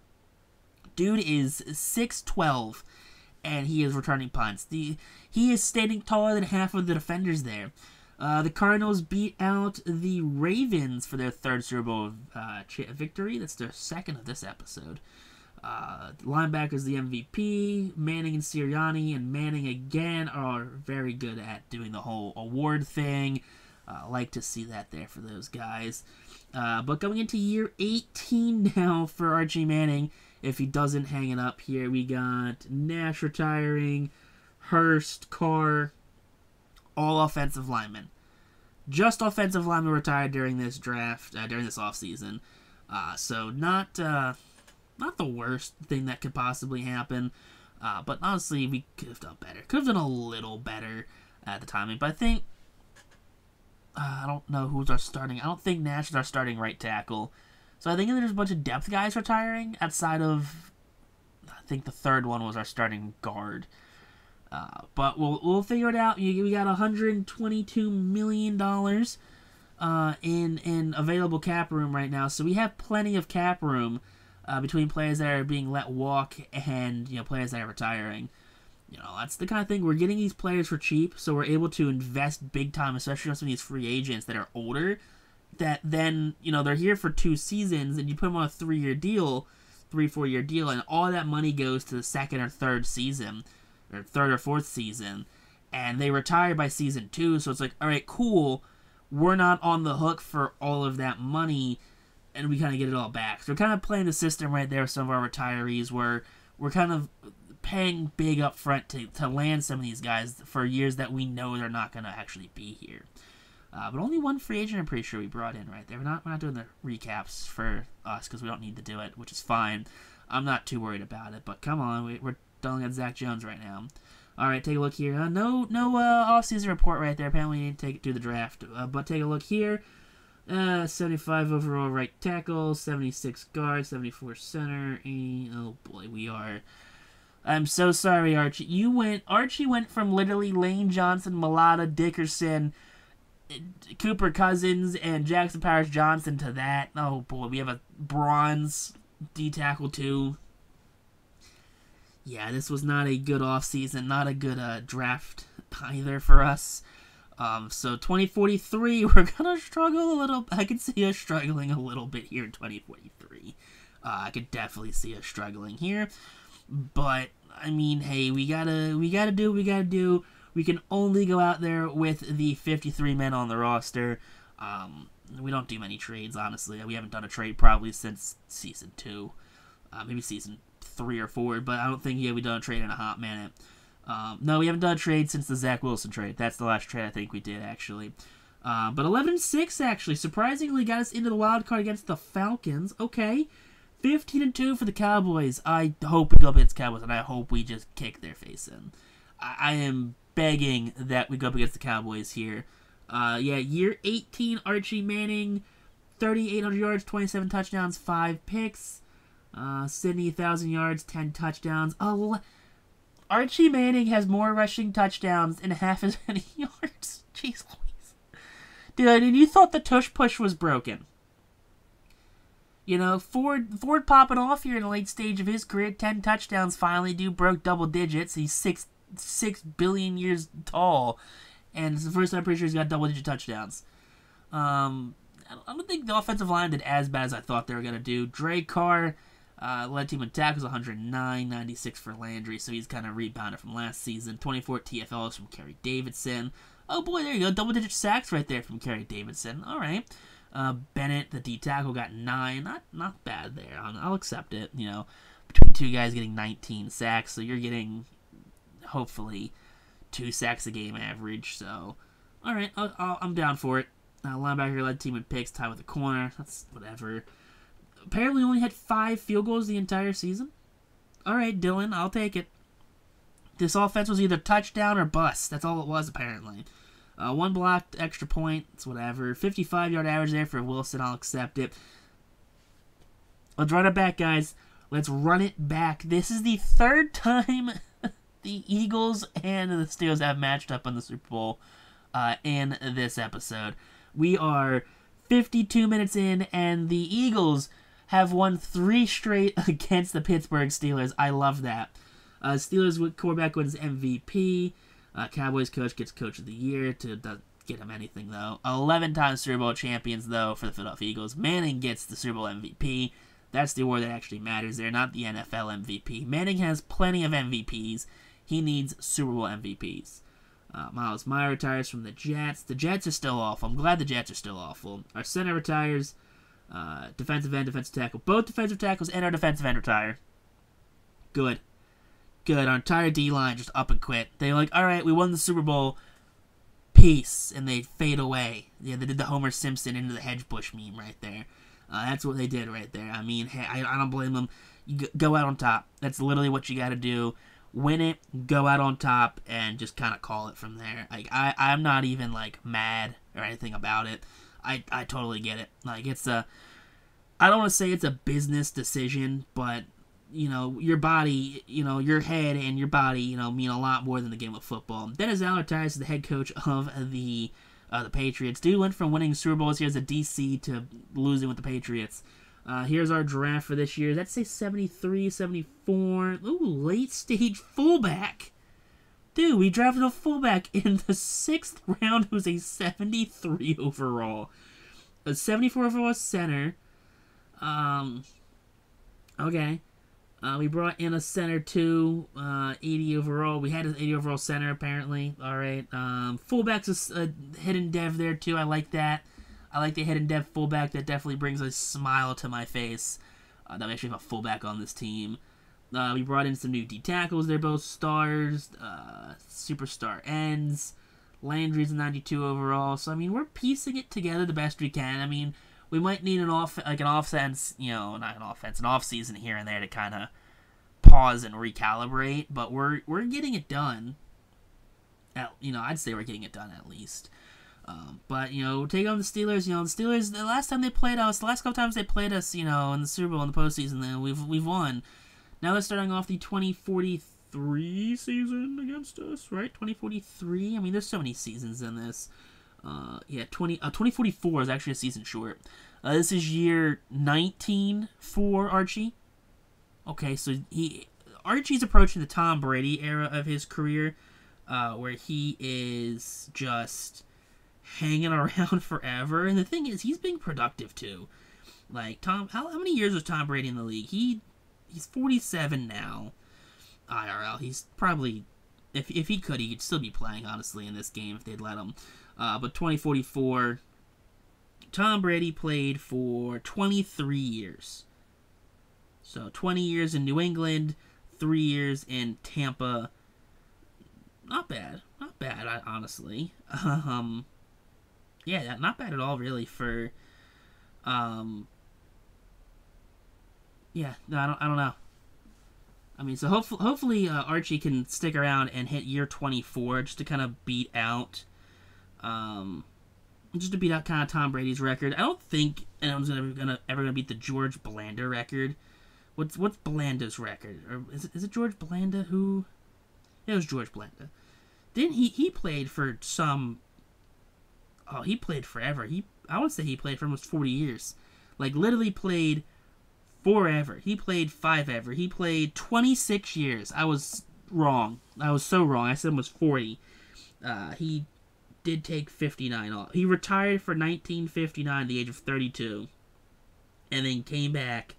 Dude is 6'12", and he is returning punts. He is standing taller than half of the defenders there. The Cardinals beat out the Ravens for their 3rd Super Bowl victory. That's their 2nd of this episode. Linebackers the MVP. Manning and Sirianni, and Manning again are very good at doing the whole award thing. Like to see that there for those guys. But going into year 18 now for Archie Manning, if he doesn't hang it up here, we got Nash retiring, Hurst, Carr, all offensive linemen. Just offensive linemen retired during this draft, during this offseason. So not the worst thing that could possibly happen. But honestly, we could have done better. Could have done a little better at the timing. But I think, I don't know who's our starting. I don't think Nash is our starting right tackle. So I think there's a bunch of depth guys retiring outside of, I think the 3rd one was our starting guard. But we'll figure it out. We got $122 million in available cap room right now. So we have plenty of cap room between players that are being let walk and players that are retiring. That's the kind of thing. We're getting these players for cheap, so we're able to invest big time, especially on some of these free agents that are older, that then, they're here for 2 seasons, and you put them on a 3-year deal, 3-4-year deal, and all that money goes to the 2nd or 3rd season, or 3rd or 4th season, and they retire by season 2, so it's like, all right, cool, we're not on the hook for all of that money, and we kind of get it all back. So we're kind of playing the system right there with some of our retirees, where we're kind of paying big up front to land some of these guys for years that we know they're not going to actually be here. But only 1 free agent I'm pretty sure we brought in right there. We're not doing the recaps for us because we don't need to do it, which is fine. I'm not too worried about it, but come on, we're dealing with Zach Jones right now. All right, take a look here. No off-season report right there. Apparently, we need to do the draft. But take a look here. 75 overall right tackle, 76 guard, 74 center. 80, oh boy, we are. I'm so sorry, Archie. Archie went from literally Lane Johnson, Mulata, Dickerson, Cooper Cousins, and Jackson Powers Johnson to that. Oh boy, we have a bronze D tackle too. Yeah, this was not a good offseason, not a good draft either for us. So 2043, we're gonna struggle a little. I could see us struggling a little bit here in 2043. I could definitely see us struggling here. But I mean, hey, we gotta do what we gotta do. We can only go out there with the 53 men on the roster. We don't do many trades, honestly. We haven't done a trade probably since season 2, maybe season 3 or 4. But I don't think we've done a trade in a hot minute. No, we haven't done a trade since the Zach Wilson trade. That's the last trade I think we did, actually. But 11-6, actually, surprisingly got us into the wild card against the Falcons. Okay, 15-2 for the Cowboys. I hope we go up against the Cowboys, and I hope we just kick their face in. I am begging that we go up against the Cowboys here. Yeah, year 18, Archie Manning, 3,800 yards, 27 touchdowns, 5 picks. Sidney, 1,000 yards, 10 touchdowns. Archie Manning has more rushing touchdowns and half as many yards. Jeez Louise. Dude, and you thought the tush push was broken. You know, Ford popping off here in the late stage of his career. 10 touchdowns finally broke double digits. He's 6 billion years tall. And it's the first time I'm pretty sure he's got double-digit touchdowns. I don't think the offensive line did as bad as I thought they were going to do. Dre Carr led team in tackles, 109, 96 for Landry, so he's kind of rebounded from last season. 24 TFLs from Kerry Davidson. Oh boy, there you go, double-digit sacks right there from Kerry Davidson. All right. Bennett, the D tackle, got 9. Not bad there. I'll accept it. You know, between two guys getting 19 sacks, so you're getting, hopefully, 2 sacks a game average. So, all right, I'm down for it. Linebacker led team in picks, tied with the corner. That's whatever. Apparently only had 5 field goals the entire season. All right, Dylan, I'll take it. This offense was either touchdown or bust. That's all it was, apparently. 1 blocked extra point. It's whatever. 55-yard average there for Wilson. I'll accept it. Let's run it back, guys. Let's run it back. This is the 3rd time the Eagles and the Steelers have matched up in the Super Bowl in this episode. We are 52 minutes in, and the Eagles have won 3 straight against the Pittsburgh Steelers. I love that. Steelers quarterback wins MVP. Cowboys coach gets Coach of the Year. Doesn't get him anything, though. 11-time Super Bowl champions, though, for the Philadelphia Eagles. Manning gets the Super Bowl MVP. That's the award that actually matters there, not the NFL MVP. Manning has plenty of MVPs. He needs Super Bowl MVPs. Miles Meyer retires from the Jets. The Jets are still awful. I'm glad the Jets are still awful. Our center retires. Defensive end, defensive tackle. Both defensive tackles and our defensive end retire. Good. Good. Our entire D-line just up and quit. They're like, all right, we won the Super Bowl. Peace. And they fade away. Yeah, they did the Homer Simpson into the hedge bush meme right there. That's what they did right there. I mean, hey, I don't blame them. You go out on top. That's literally what you got to do. Win it, go out on top, and just kind of call it from there. Like, I'm not even, like, mad or anything about it. I totally get it. Like, it's a... I don't want to say it's a business decision, but, you know, your body, you know, your head and your body, you know, mean a lot more than the game of football. Dennis Allen retires as the head coach of the Patriots. Dude went from winning Super Bowls here as a DC to losing with the Patriots. Here's our draft for this year. Let's say 73, 74. Ooh, late stage fullback. Dude, we drafted a fullback in the 6th round who's a 73 overall. A 74 overall center. Okay. We brought in a center too. 80 overall. We had an 80 overall center apparently. Alright. Fullback's a hidden dev there too. I like that. I like the hidden dev fullback. That definitely brings a smile to my face. That we actually have a fullback on this team. We brought in some new D tackles. They're both stars. Superstar ends. Landry's a 92 overall. So I mean, we're piecing it together the best we can. I mean, we might need an offense, you know, not an offense, an off season here and there to kind of pause and recalibrate. But we're getting it done. I'd say we're getting it done at least. But, take on the Steelers. The Steelers, the last time they played us, the last couple times they played us, in the Super Bowl in the postseason, then we've won. Now they're starting off the 2043 season against us, right? 2043? I mean, there's so many seasons in this. 2044 is actually a season short. This is year 19 for Archie. Okay, so Archie's approaching the Tom Brady era of his career, where he is just hanging around forever. And the thing is, he's being productive too. Like how many years was Tom Brady in the league? He's 47 now. IRL, he's probably, if he could, he could still be playing, honestly, in this game if they'd let him. But 2044, Tom Brady played for 23 years. So 20 years in New England, 3 years in Tampa. Not bad, honestly. Yeah, not bad at all, really. For, yeah, no, I don't know. I mean, so hopefully Archie can stick around and hit year 24 just to kind of beat out, kind of Tom Brady's record. I don't think anyone's ever gonna beat the George Blanda record. What's Blanda's record? Or is it George Blanda who? Yeah, it was George Blanda. Didn't he played for some? Oh, he played forever. I would say he played for almost 40 years. Like, literally played forever. He played 5 ever. He played 26 years. I was wrong. I was so wrong. I said almost 40. He did take 59 off. He retired for 1959 at the age of 32. And then came back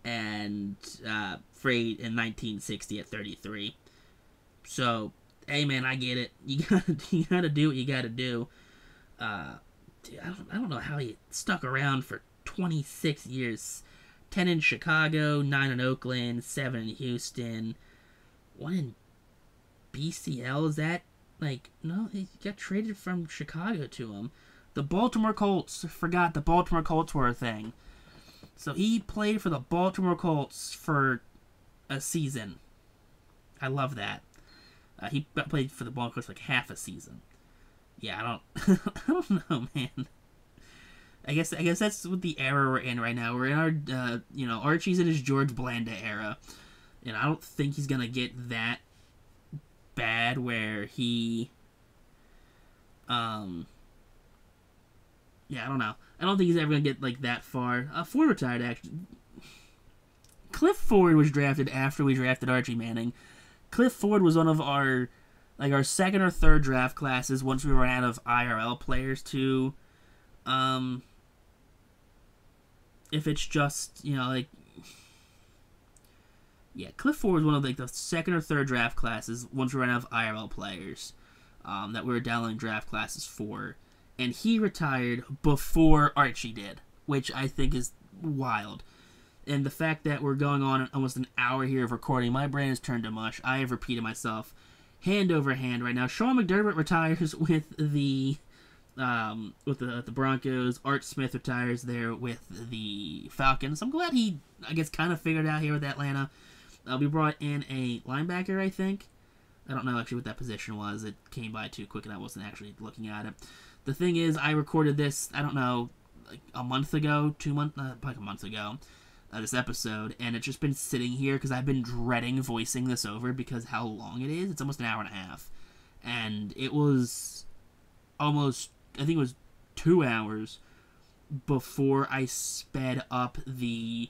and frayed in 1960 at 33. So, hey man, I get it. You gotta do what you gotta do. Dude, I don't know how he stuck around for 26 years. 10 in Chicago, 9 in Oakland, 7 in Houston, 1 in BCL. Is that, like, no, he got traded from Chicago to him. The Baltimore Colts, forgot the Baltimore Colts were a thing. So he played for the Baltimore Colts for a season. I love that. He played for the Baltimore Colts like half a season. Yeah, I don't know, man. I guess that's what the era we're in right now. We're in our, Archie's in his George Blanda era. And I don't think he's going to get that bad where he, yeah, I don't know. I don't think he's ever going to get, like, that far. Ford retired, actually. Cliff Ford was drafted after we drafted Archie Manning. Cliff Ford was one of our second or third draft classes once we ran out of IRL players to, if it's just, yeah, Cliff Ford was one of, the second or third draft classes once we ran out of IRL players, that we were downloading draft classes for, and he retired before Archie did, which I think is wild. And the fact that we're going on almost an hour here of recording, my brain has turned to mush. I have repeated myself hand over hand right now. Sean McDermott retires with the Broncos. Art Smith retires there with the Falcons. I'm glad he, kind of figured out here with Atlanta. We brought in a linebacker, I think. I don't know actually what that position was. It came by too quick and I wasn't actually looking at it. The thing is, I recorded this, I don't know, like a month ago, probably a month ago, this episode, and it's just been sitting here because I've been dreading voicing this over because how long it is. It's almost an hour and a half. And it was almost, I think it was 2 hours before I sped up the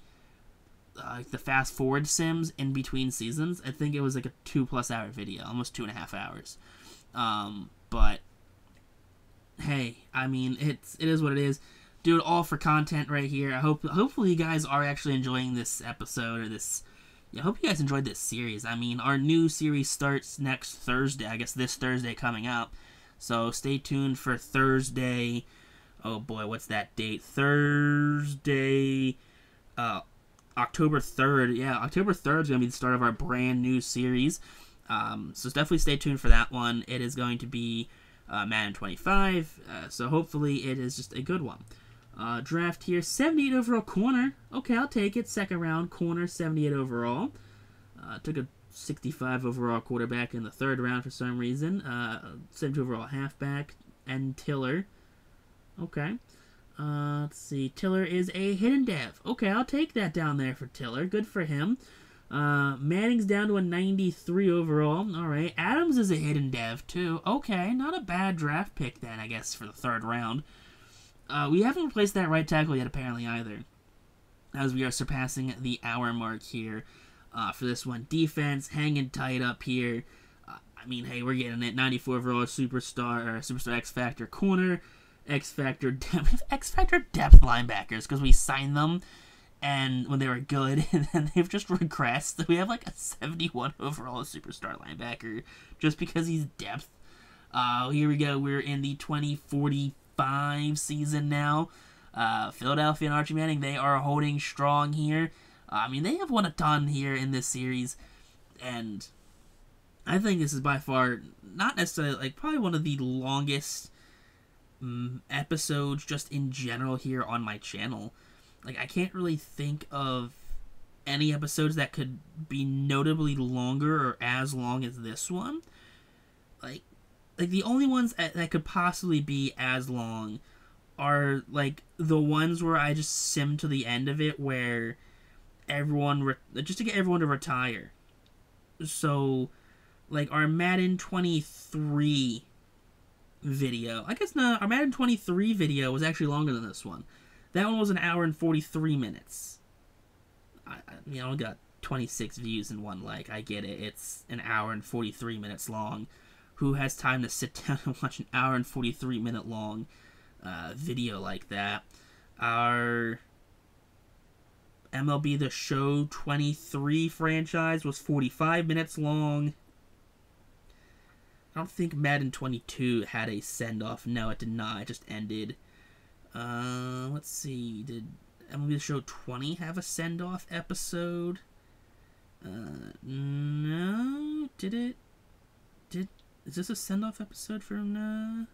fast forward sims in between seasons. I think it was like a 2+ hour video, almost 2.5 hours. But hey, I mean, it is what it is. Do it all for content right here. Hopefully you guys are actually enjoying this episode or this. I hope you guys enjoyed this series. I mean, our new series starts next Thursday. I guess this Thursday coming up. So stay tuned for Thursday. Oh boy, what's that date? Thursday, October 3rd. Yeah, October 3rd is going to be the start of our brand new series. So definitely stay tuned for that one. It is going to be Madden 25. So hopefully it is just a good one. Draft here, 78 overall corner. Okay, I'll take it. Second round corner, 78 overall. Took a 65 overall quarterback in the 3rd round for some reason. 72 overall halfback, and Tiller. Okay. Let's see. Tiller is a hidden dev. Okay, I'll take that down there for Tiller. Good for him. Manning's down to a 93 overall. All right. Adams is a hidden dev, too. Okay, not a bad draft pick then, I guess, for the 3rd round. We haven't replaced that right tackle yet, apparently, either, as we are surpassing the hour mark here for this one. Defense hanging tight up here. I mean, hey, we're getting it. 94 overall superstar X Factor corner, X Factor depth linebackers, because we signed them and when they were good, and then they've just regressed. We have like a 71 overall superstar linebacker just because he's depth. Here we go. We're in the 2045 season now. Philadelphia and Archie Manning, they are holding strong here. I mean, they have won a ton here in this series, and I think this is by far, not necessarily, like, probably one of the longest episodes just in general here on my channel. Like, I can't really think of any episodes that could be notably longer or as long as this one. Like the only ones that could possibly be as long are, like, the ones where I just sim to the end of it, where just to get everyone to retire. So, like, our Madden 23 video, I guess not, our Madden 23 video was actually longer than this one. That one was an hour and 43 minutes. I only got 26 views in one like. I get it. It's an hour and 43 minutes long. Who has time to sit down and watch an hour and 43 minute long video like that? Our MLB The Show 23 franchise was 45 minutes long. I don't think Madden 22 had a send-off. No, it did not. It just ended. Let's see. Did MLB The Show 20 have a send-off episode? No. Did it? Is this a send-off episode from,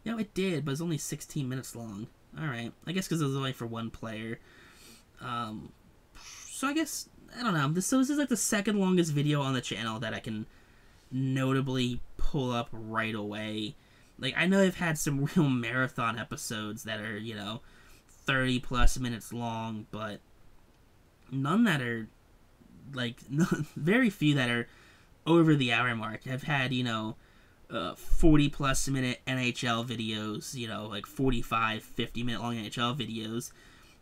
Yeah, it did, but it's only 16 minutes long. Alright. I guess because it was only for one player. So I guess, I don't know. This is like the 2nd longest video on the channel that I can notably pull up right away. Like, I know I've had some real marathon episodes that are, 30-plus minutes long, but none that are, like, very few that are over the hour mark. I've had, 40-plus minute NHL videos, like 45, 50-minute long NHL videos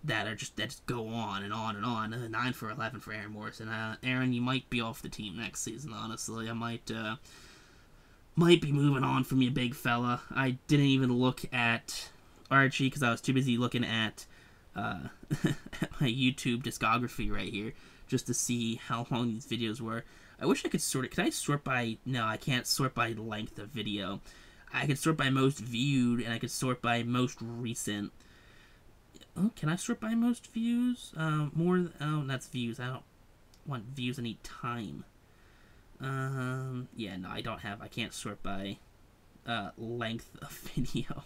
that just go on and on and on. 9 for 11 for Aaron Morrison. Aaron, you might be off the team next season, honestly. I might be moving on from you, big fella. I didn't even look at Archie because I was too busy looking at my YouTube discography right here just to see how long these videos were. I wish I could sort it. Can I sort by... No, I can't sort by length of video. I could sort by most viewed, and I could sort by most recent. Oh, can I sort by most views? Oh, that's views. I don't want views. I need time. Yeah, no, I can't sort by length of video.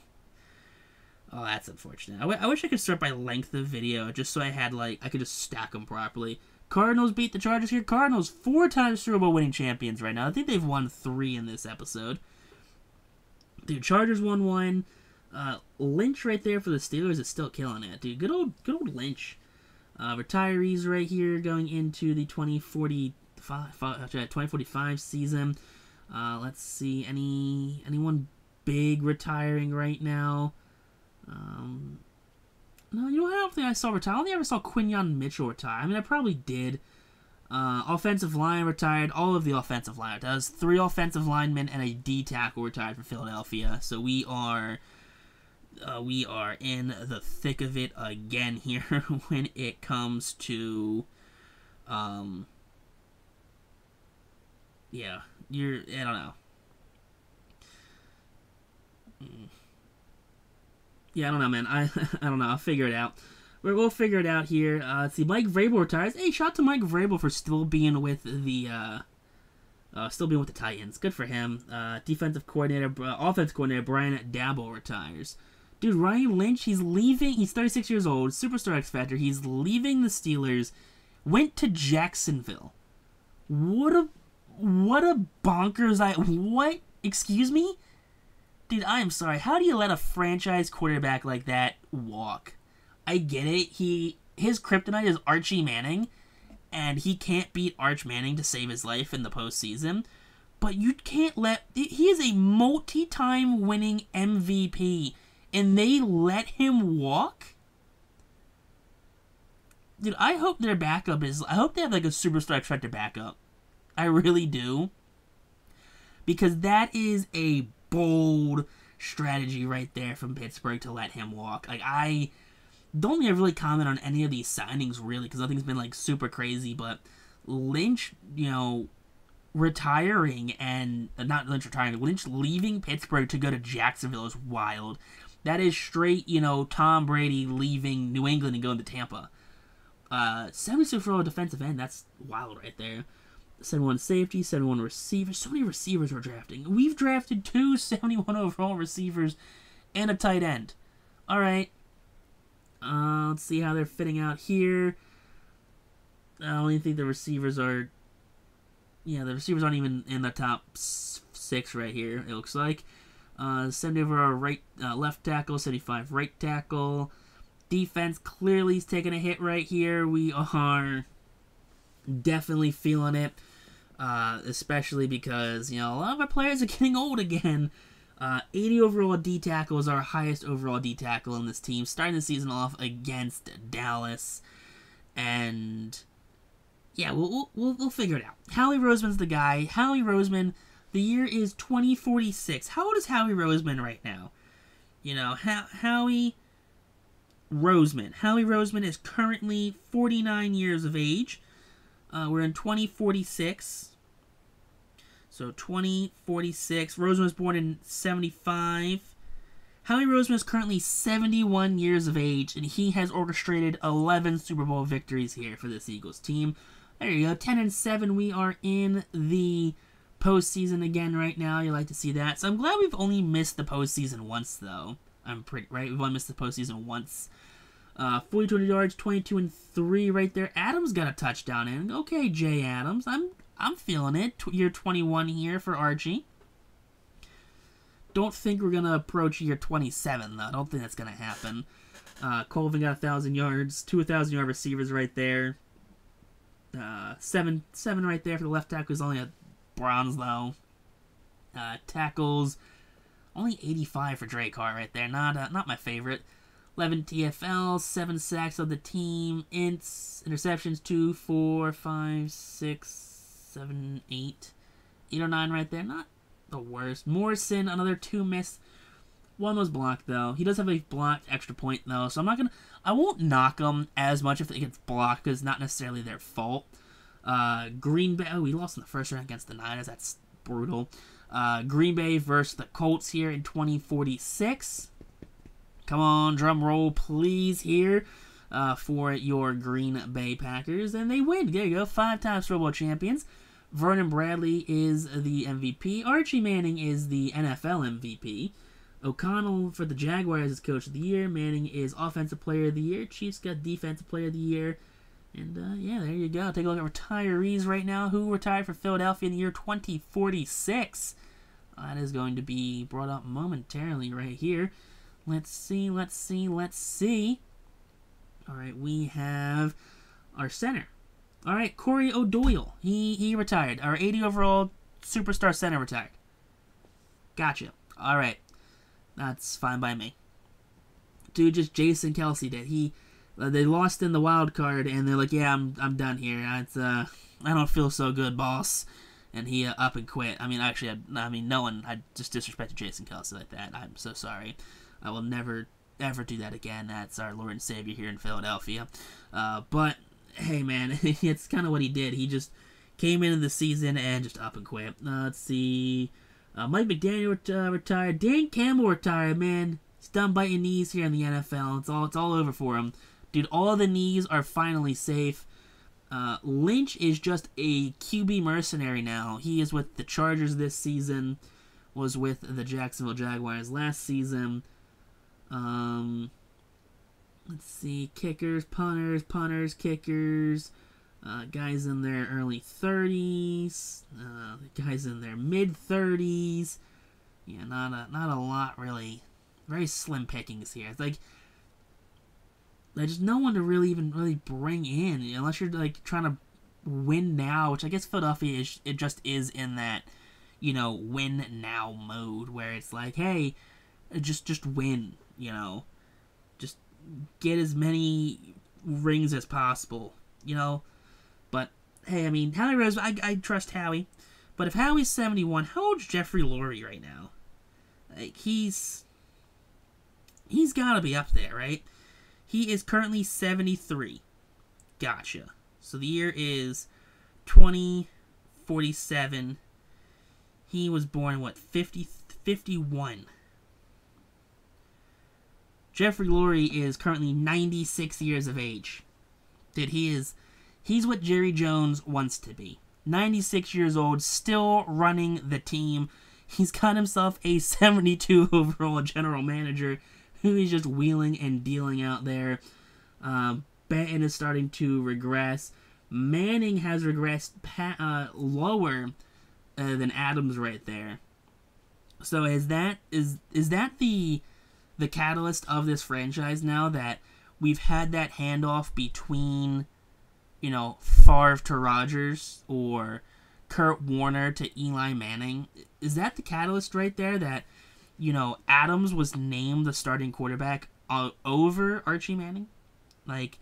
Oh, that's unfortunate. I wish I could sort by length of video, just so I had, like, I could just stack them properly. Cardinals beat the Chargers here. Cardinals 4-time Super Bowl winning champions right now. I think they've won 3 in this episode. Dude, Chargers won 1. Lynch right there for the Steelers is still killing it, dude. Good old Lynch. Retirees right here going into the 2045 season. Let's see, anyone big retiring right now? No, I don't think I saw retire. I don't think I ever saw Quinyon Mitchell retire. I mean, I probably did. Offensive line retired. All of the offensive line. Does 3 offensive linemen and a D tackle retired for Philadelphia. So we are in the thick of it again here when it comes to, yeah, I don't know. Yeah, I don't know, man. I don't know. I'll figure it out. We'll figure it out here. Let's see. Mike Vrabel retires. Hey, shout out to Mike Vrabel for still being with the Titans. Good for him. Offensive coordinator Brian Daboll retires. Dude, Ryan Lynch, he's leaving. He's 36 years old. Superstar X Factor. He's leaving the Steelers. Went to Jacksonville. What a bonkers what? Excuse me? Dude, I am sorry. How do you let a franchise quarterback like that walk? I get it. His kryptonite is Archie Manning, and he can't beat Arch Manning to save his life in the postseason. But you can't let... He is a multi-time winning MVP, and they let him walk? Dude, I hope their backup is... I hope they have like a superstar expected backup. I really do. Because that is a bold strategy right there from Pittsburgh to let him walk. Like, I don't think I've really commented on any of these signings, really, because nothing's been, like, super crazy, but Lynch, retiring and... Not Lynch retiring, Lynch leaving Pittsburgh to go to Jacksonville is wild. That is straight, Tom Brady leaving New England and going to Tampa. 76 overall defensive end, that's wild right there. 71 safety, 71 receivers. So many receivers we're drafting. We've drafted 2 71 overall receivers and a tight end. Alright. Let's see how they're fitting out here. I don't even think the receivers are... Yeah, the receivers aren't even in the top 6 right here, it looks like. 70 overall left tackle, 75 right tackle. Defense clearly is taking a hit right here. We are definitely feeling it. Especially because, a lot of our players are getting old again. 80 overall D tackle is our highest overall D tackle in this team, starting the season off against Dallas. And yeah, we'll figure it out. Howie Roseman's the guy. Howie Roseman, the year is 2046. How old is Howie Roseman right now? Howie Roseman. Howie Roseman is currently 49 years of age. We're in 2046. So 2046. Roseman was born in 75. Howie Roseman is currently 71 years of age, and he has orchestrated 11 Super Bowl victories here for this Eagles team. There you go. 10-7. We are in the postseason again right now. You like to see that. So I'm glad we've only missed the postseason once, though. Right? We've only missed the postseason once. 42 yards, 22-3 right there. Adams got a touchdown in. Okay, Jay Adams. I'm feeling it. Year 21 here for Archie. Don't think we're going to approach year 27, though. I don't think that's going to happen. Colvin got 1,000 yards. 2 1,000-yard receivers right there. 7 right there for the left tackle. He's only a bronze, though. Tackles, only 85 for Drake Hart right there. Not my favorite. 11 TFL, 7 sacks of the team. Ints, interceptions, 2, 4, 5, 6, 7, 8. 8 or 9 right there. Not the worst. Morrison, another 2 missed. 1 was blocked, though. He does have a blocked extra point, though, so I won't knock him as much if it gets blocked, because it's not necessarily their fault. Green Bay, we lost in the first round against the Niners. That's brutal. Green Bay versus the Colts here in 2046. Come on, drum roll, please, here for your Green Bay Packers. And they win. There you go. 5-time Super Bowl champions. Vernon Bradley is the MVP. Archie Manning is the NFL MVP. O'Connell for the Jaguars is Coach of the Year. Manning is Offensive Player of the Year. Chiefs got Defensive Player of the Year. And, yeah, there you go. Take a look at retirees right now. Who retired for Philadelphia in the year 2046? That is going to be brought up momentarily right here. Let's see. All right, we have our center. All right, Corey O'Doyle. He retired. Our 80 overall superstar center retired. Gotcha. All right. That's fine by me. Dude, just Jason Kelsey did. They lost in the wild card, and they're like, yeah, I'm done here. I don't feel so good, boss. And he up and quit. I mean, no one had just disrespected Jason Kelsey like that. I'm so sorry. I will never, ever do that again. That's our Lord and Savior here in Philadelphia. But, hey, man, it's kind of what he did. He just came into the season and just up and quit. Let's see. Mike McDaniel retired. Dan Campbell retired, man. He's done biting knees here in the NFL. It's all over for him. Dude, all the knees are finally safe. Lynch is just a QB mercenary now. He is with the Chargers this season. Was with the Jacksonville Jaguars last season. Let's see. Kickers, punters, kickers. Guys in their early 30s, guys in their mid 30s. Yeah, not a lot really. Very slim pickings here. It's like there's just no one to really bring in unless you're like trying to win now, which I guess Philadelphia just is in that, win now mode where it's like, hey, just win, just get as many rings as possible, But hey, I mean, Howie Rose, I trust Howie, but if Howie's 71, how old's Jeffrey Lurie right now? Like he's got to be up there, right? He is currently 73. Gotcha. So the year is 2047. He was born, 51. Jeffrey Lurie is currently 96 years of age. Dude, he's what Jerry Jones wants to be. 96 years old, still running the team. He's got himself a 72 overall general manager who he's just wheeling and dealing out there. Benton is starting to regress. Manning has regressed lower than Adams right there. So is that the catalyst of this franchise now, that we've had that handoff between, Favre to Rodgers or Kurt Warner to Eli Manning? Is that the catalyst right there, that, Adams was named the starting quarterback over Archie Manning? Like,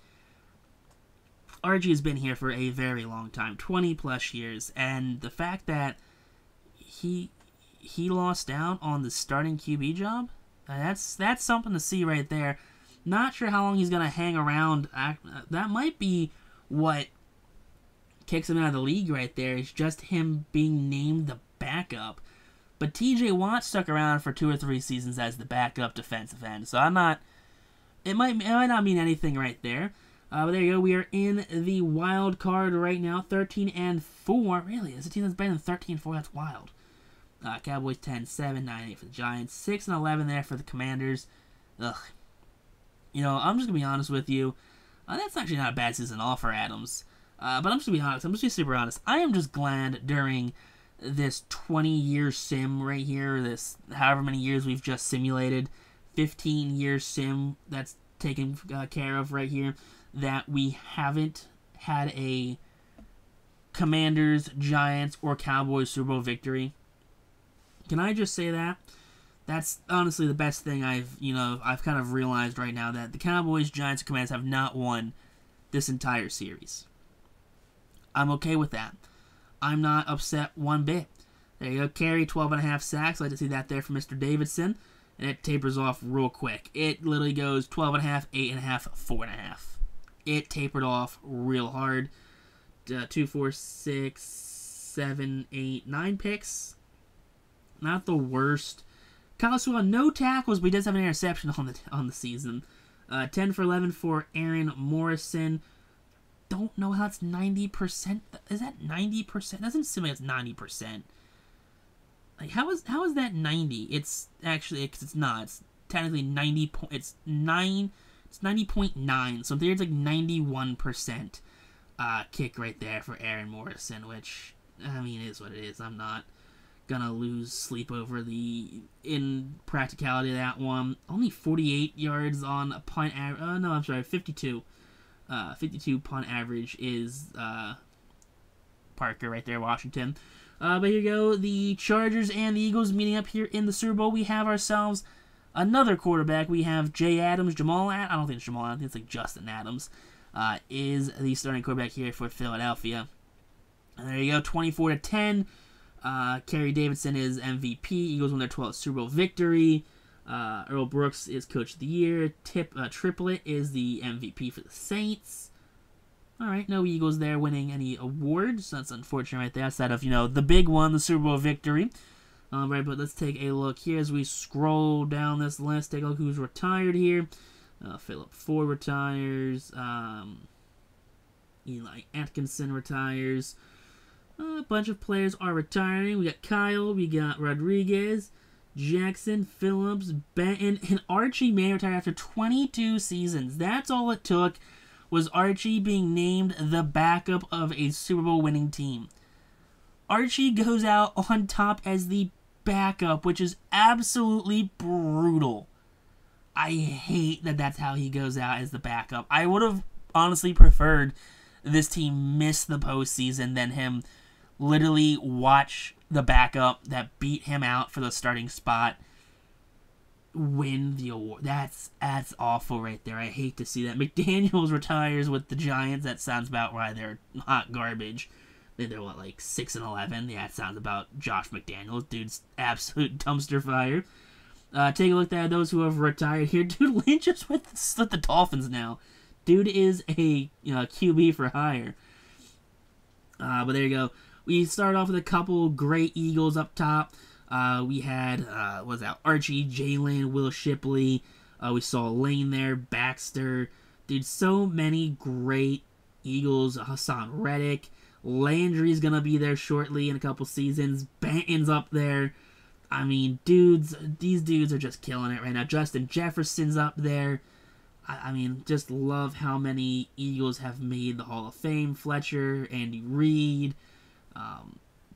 Archie has been here for a very long time, 20 plus years, and the fact that he lost out on the starting QB job, that's something to see right there. Not sure how long he's going to hang around. That might be what kicks him out of the league right there, is just him being named the backup. But TJ Watt stuck around for 2 or 3 seasons as the backup defensive end, so it might not mean anything right there. But there you go. We are in the wild card right now, 13-4. Really, is a team that's better than 13-4? That's wild. Cowboys 10-7, 9-8 for the Giants, 6-11 there for the Commanders. Ugh. I'm just gonna be honest with you. That's actually not a bad season at all for Adams. But I'm just gonna be honest. I'm just gonna be super honest. I am just glad during this 20-year sim right here, this however many years we've just simulated, 15-year sim that's taken care of right here, that we haven't had a Commanders, Giants, or Cowboys Super Bowl victory. Can I just say that? That's honestly the best thing I've kind of realized right now, that the Cowboys, Giants, and Commanders have not won this entire series. I'm okay with that. I'm not upset one bit. There you go. Carey, 12.5 sacks. I'd like to see that there for Mr. Davidson. And it tapers off real quick. It literally goes 12.5, 8.5, 4.5. It tapered off real hard. 2, 4, 6, 7, 8, 9 picks. Not the worst. Kyle Swan, no tackles, but he does have an interception on the season. 10 for 11 for Aaron Morrison. Don't know how it's 90%. Is that 90%? Doesn't seem like it's 90%. Like how is that 90? It's actually, because it's not. It's technically 90. It's 9. It's 90.9. So in theory, it's like 91% kick right there for Aaron Morrison, which, I mean, is what it is. I'm not gonna lose sleep over the impracticality of that one. Only 48 yards on a punt average. No, I'm sorry, 52. 52 punt average is Parker right there, Washington. But here you go, the Chargers and the Eagles meeting up here in the Super Bowl. We have ourselves another quarterback. We have Jay Adams, I don't think it's Jamal Adams, I think it's like Justin Adams, is the starting quarterback here for Philadelphia. And there you go, 24-10. Kerry Davidson is MVP. Eagles won their 12th Super Bowl victory. Earl Brooks is Coach of the Year. Triplett is the MVP for the Saints. Alright, no Eagles there winning any awards. That's unfortunate right there. Outside of, the big one, the Super Bowl victory. Alright, but let's take a look here as we scroll down this list. Take a look who's retired here. Philip Ford retires. Eli Atkinson retires. A bunch of players are retiring. We got Kyle, we got Rodriguez, Jackson, Phillips, Benton, and Archie Manning retired after 22 seasons. That's all it took. was Archie being named the backup of a Super Bowl winning team. Archie goes out on top as the backup, which is absolutely brutal. I hate that that's how he goes out as the backup. I would have honestly preferred this team miss the postseason than him literally watch the backup that beat him out for the starting spot win the award. That's awful right there. I hate to see that. McDaniels retires with the Giants. That sounds about right. They're hot garbage. They're what, like 6-11? Yeah, it sounds about Josh McDaniels. Dude's absolute dumpster fire. Take a look at those who have retired here. Dude, Lynch is with the Dolphins now. Dude is a QB for hire. But there you go. We start off with a couple great Eagles up top. We had, Archie, Jalen, Will Shipley. We saw Lane there, Baxter. Dude, so many great Eagles. Hassan Reddick. Landry's going to be there shortly in a couple seasons. Banton's up there. I mean, these dudes are just killing it right now. Justin Jefferson's up there. I mean, just love how many Eagles have made the Hall of Fame. Fletcher, Andy Reid.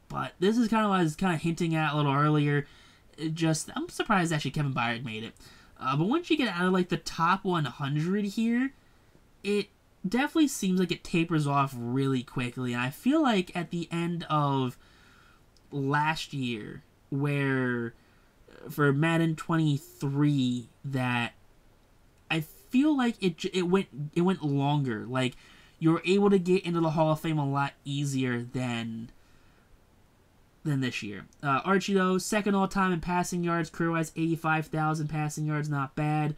But this is kind of what I was kind of hinting at a little earlier. I'm surprised actually Kevin Byard made it. But once you get out of like the top 100 here, it definitely seems like it tapers off really quickly. And I feel like at the end of last year, where for Madden 23, that I feel like it went longer. Like you were able to get into the Hall of Fame a lot easier than this year. Archie, though, second all-time in passing yards, career-wise, 85,000 passing yards, not bad.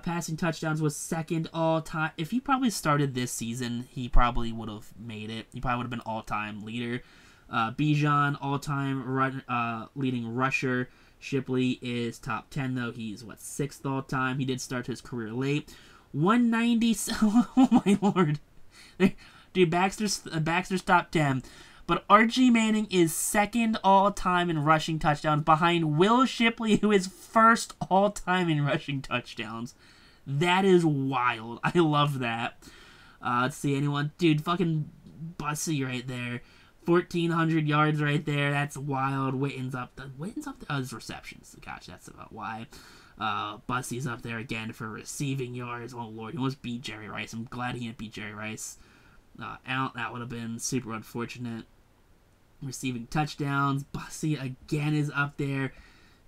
Passing touchdowns was second all-time. If he probably started this season, he probably would have made it. He probably would have been all-time leader. Bijan, all-time leading rusher. Shipley is top 10, though. He's, sixth all-time. He did start his career late. 190... Oh, my Lord. Dude, Baxter's top 10. But Archie Manning is second all-time in rushing touchdowns behind Will Shipley, who is first all-time in rushing touchdowns. That is wild. I love that. Let's see, anyone? Dude, fucking Bussy right there. 1,400 yards right there. That's wild. Witten's up there. His receptions. Gosh, that's about why. Bussy's up there again for receiving yards. Oh, Lord. He almost beat Jerry Rice. I'm glad he didn't beat Jerry Rice. That would have been super unfortunate. Receiving touchdowns. Bussy again is up there.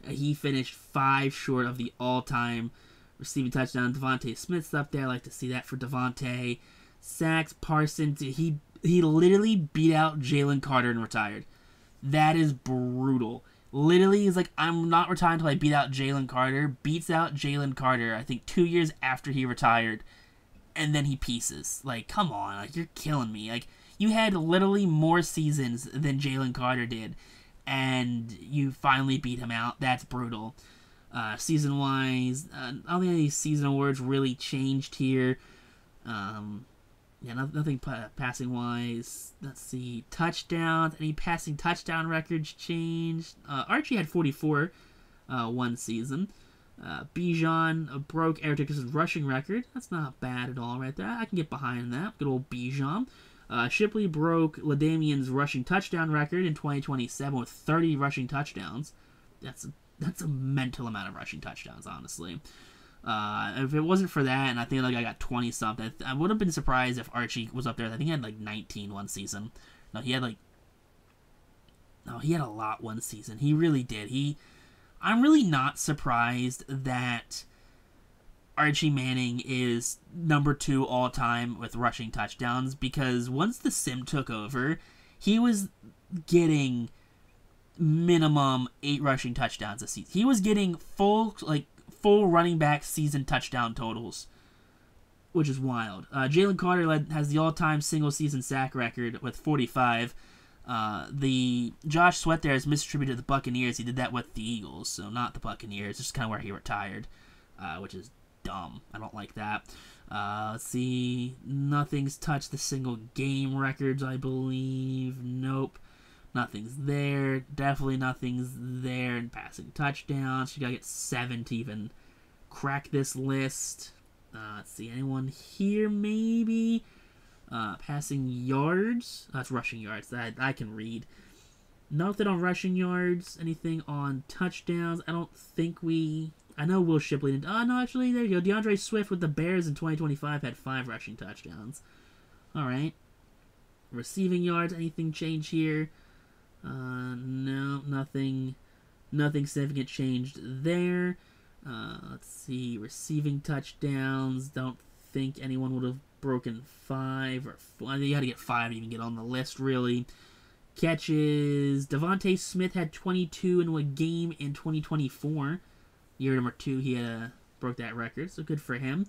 He finished 5 short of the all-time receiving touchdown. Devontae Smith's up there. I like to see that for Devontae. Sacks, Parsons. He literally beat out Jalen Carter and retired. That is brutal. Literally, he's like, I'm not retiring until I beat out Jalen Carter. Beats out Jalen Carter, I think 2 years after he retired. And then he pieces. Like, come on. Like, you're killing me. Like, you had literally more seasons than Jalen Carter did. And you finally beat him out. That's brutal. Season-wise, I don't think any season awards really changed here. Nothing passing-wise. Let's see. Touchdowns. Any passing touchdown records changed? Archie had 44 one season. Bijan broke Eric Dickerson's rushing record. That's not bad at all right there. I can get behind that. Good old Bijan. Shipley broke LaDamian's rushing touchdown record in 2027 with 30 rushing touchdowns. That's a mental amount of rushing touchdowns, honestly. If it wasn't for that, and I think I got 20-something, I would have been surprised if Archie was up there. I think he had 19 one season. No, he had a lot one season. He really did. I'm really not surprised that Archie Manning is number 2 all-time with rushing touchdowns, because once the sim took over, he was getting minimum 8 rushing touchdowns a season. He was getting full running back season touchdown totals, which is wild. Jalen Carter has the all-time single-season sack record with 45. The Josh Sweat there is misattributed to the Buccaneers. He did that with the Eagles, so not the Buccaneers. Just kind of where he retired, which is dumb. I don't like that. Let's see. Nothing's touched the single game records, I believe. Nope. Nothing's there. Definitely nothing's there in passing touchdowns. You gotta get 7 to even crack this list. Let's see, anyone here maybe? Passing yards. That's rushing yards. That I can read. Nothing on rushing yards. Anything on touchdowns? I don't think we... I know Will Shipley did. Oh, no, actually, there you go. DeAndre Swift with the Bears in 2025 had 5 rushing touchdowns. All right. Receiving yards. Anything change here? No, nothing significant changed there. Let's see. Receiving touchdowns. Don't think anyone would have broken 5 or 4. You had to get 5 to even get on the list, really. Catches. Devontae Smith had 22 in a game in 2024. Year number 2, he had broke that record, so good for him.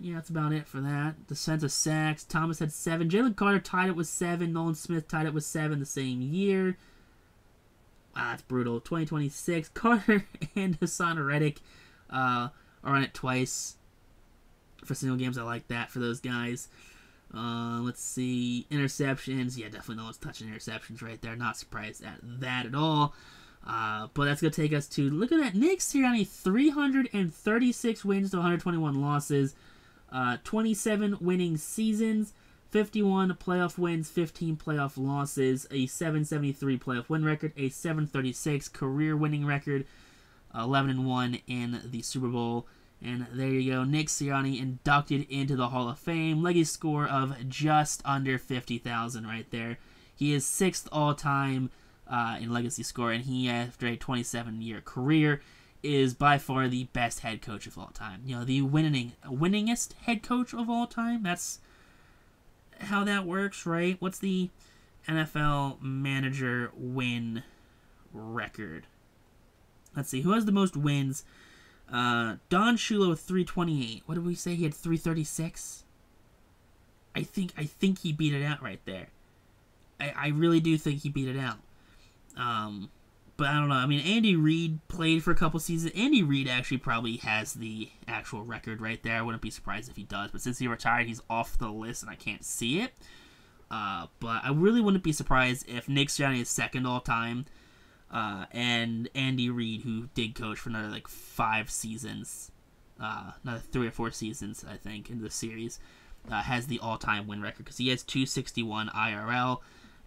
Yeah, that's about it for that. Defensive sacks. Thomas had 7. Jalen Carter tied it with 7. Nolan Smith tied it with 7 the same year. Wow, that's brutal. 2026. Carter and Hassan Reddick are on it twice for single games. I like that for those guys. Let's see. Interceptions. Yeah, definitely no one's touching interceptions right there. Not surprised at that at all. But that's going to take us to, look at that, Nick Sirianni, 336 wins to 121 losses, 27 winning seasons, 51 playoff wins, 15 playoff losses, a 773 playoff win record, a 736 career winning record, 11-1 in the Super Bowl. And there you go, Nick Sirianni inducted into the Hall of Fame. Legacy score of just under 50,000 right there. He is 6th all-time in legacy score, and he, after a 27-year career, is by far the best head coach of all time. You know, the winningest head coach of all time. That's how that works, right? What's the NFL manager win record? Let's see, who has the most wins? Don Shula with 328. What did we say? He had 336? I think he beat it out right there. I really do think he beat it out. But I don't know. I mean, Andy Reid played for a couple seasons. Andy Reid actually probably has the actual record right there. I wouldn't be surprised if he does. But since he retired, he's off the list and I can't see it. But I really wouldn't be surprised if Nick Sirianni is 2nd all time. And Andy Reid, who did coach for another 5 seasons, another 3 or 4 seasons, I think, in the series, has the all-time win record because he has 261 IRL.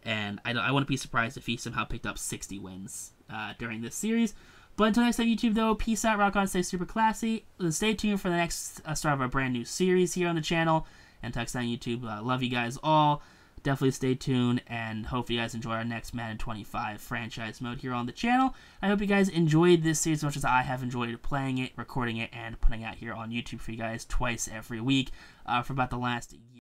And I wouldn't be surprised if he somehow picked up 60 wins during this series. But until next time, YouTube, though, peace out, rock on, stay super classy. Stay tuned for the next start of our brand new series here on the channel. And until next time, YouTube, love you guys all. Definitely stay tuned, and hope you guys enjoy our next Madden 25 franchise mode here on the channel. I hope you guys enjoyed this series as much as I have enjoyed playing it, recording it, and putting it out here on YouTube for you guys twice every week for about the last year.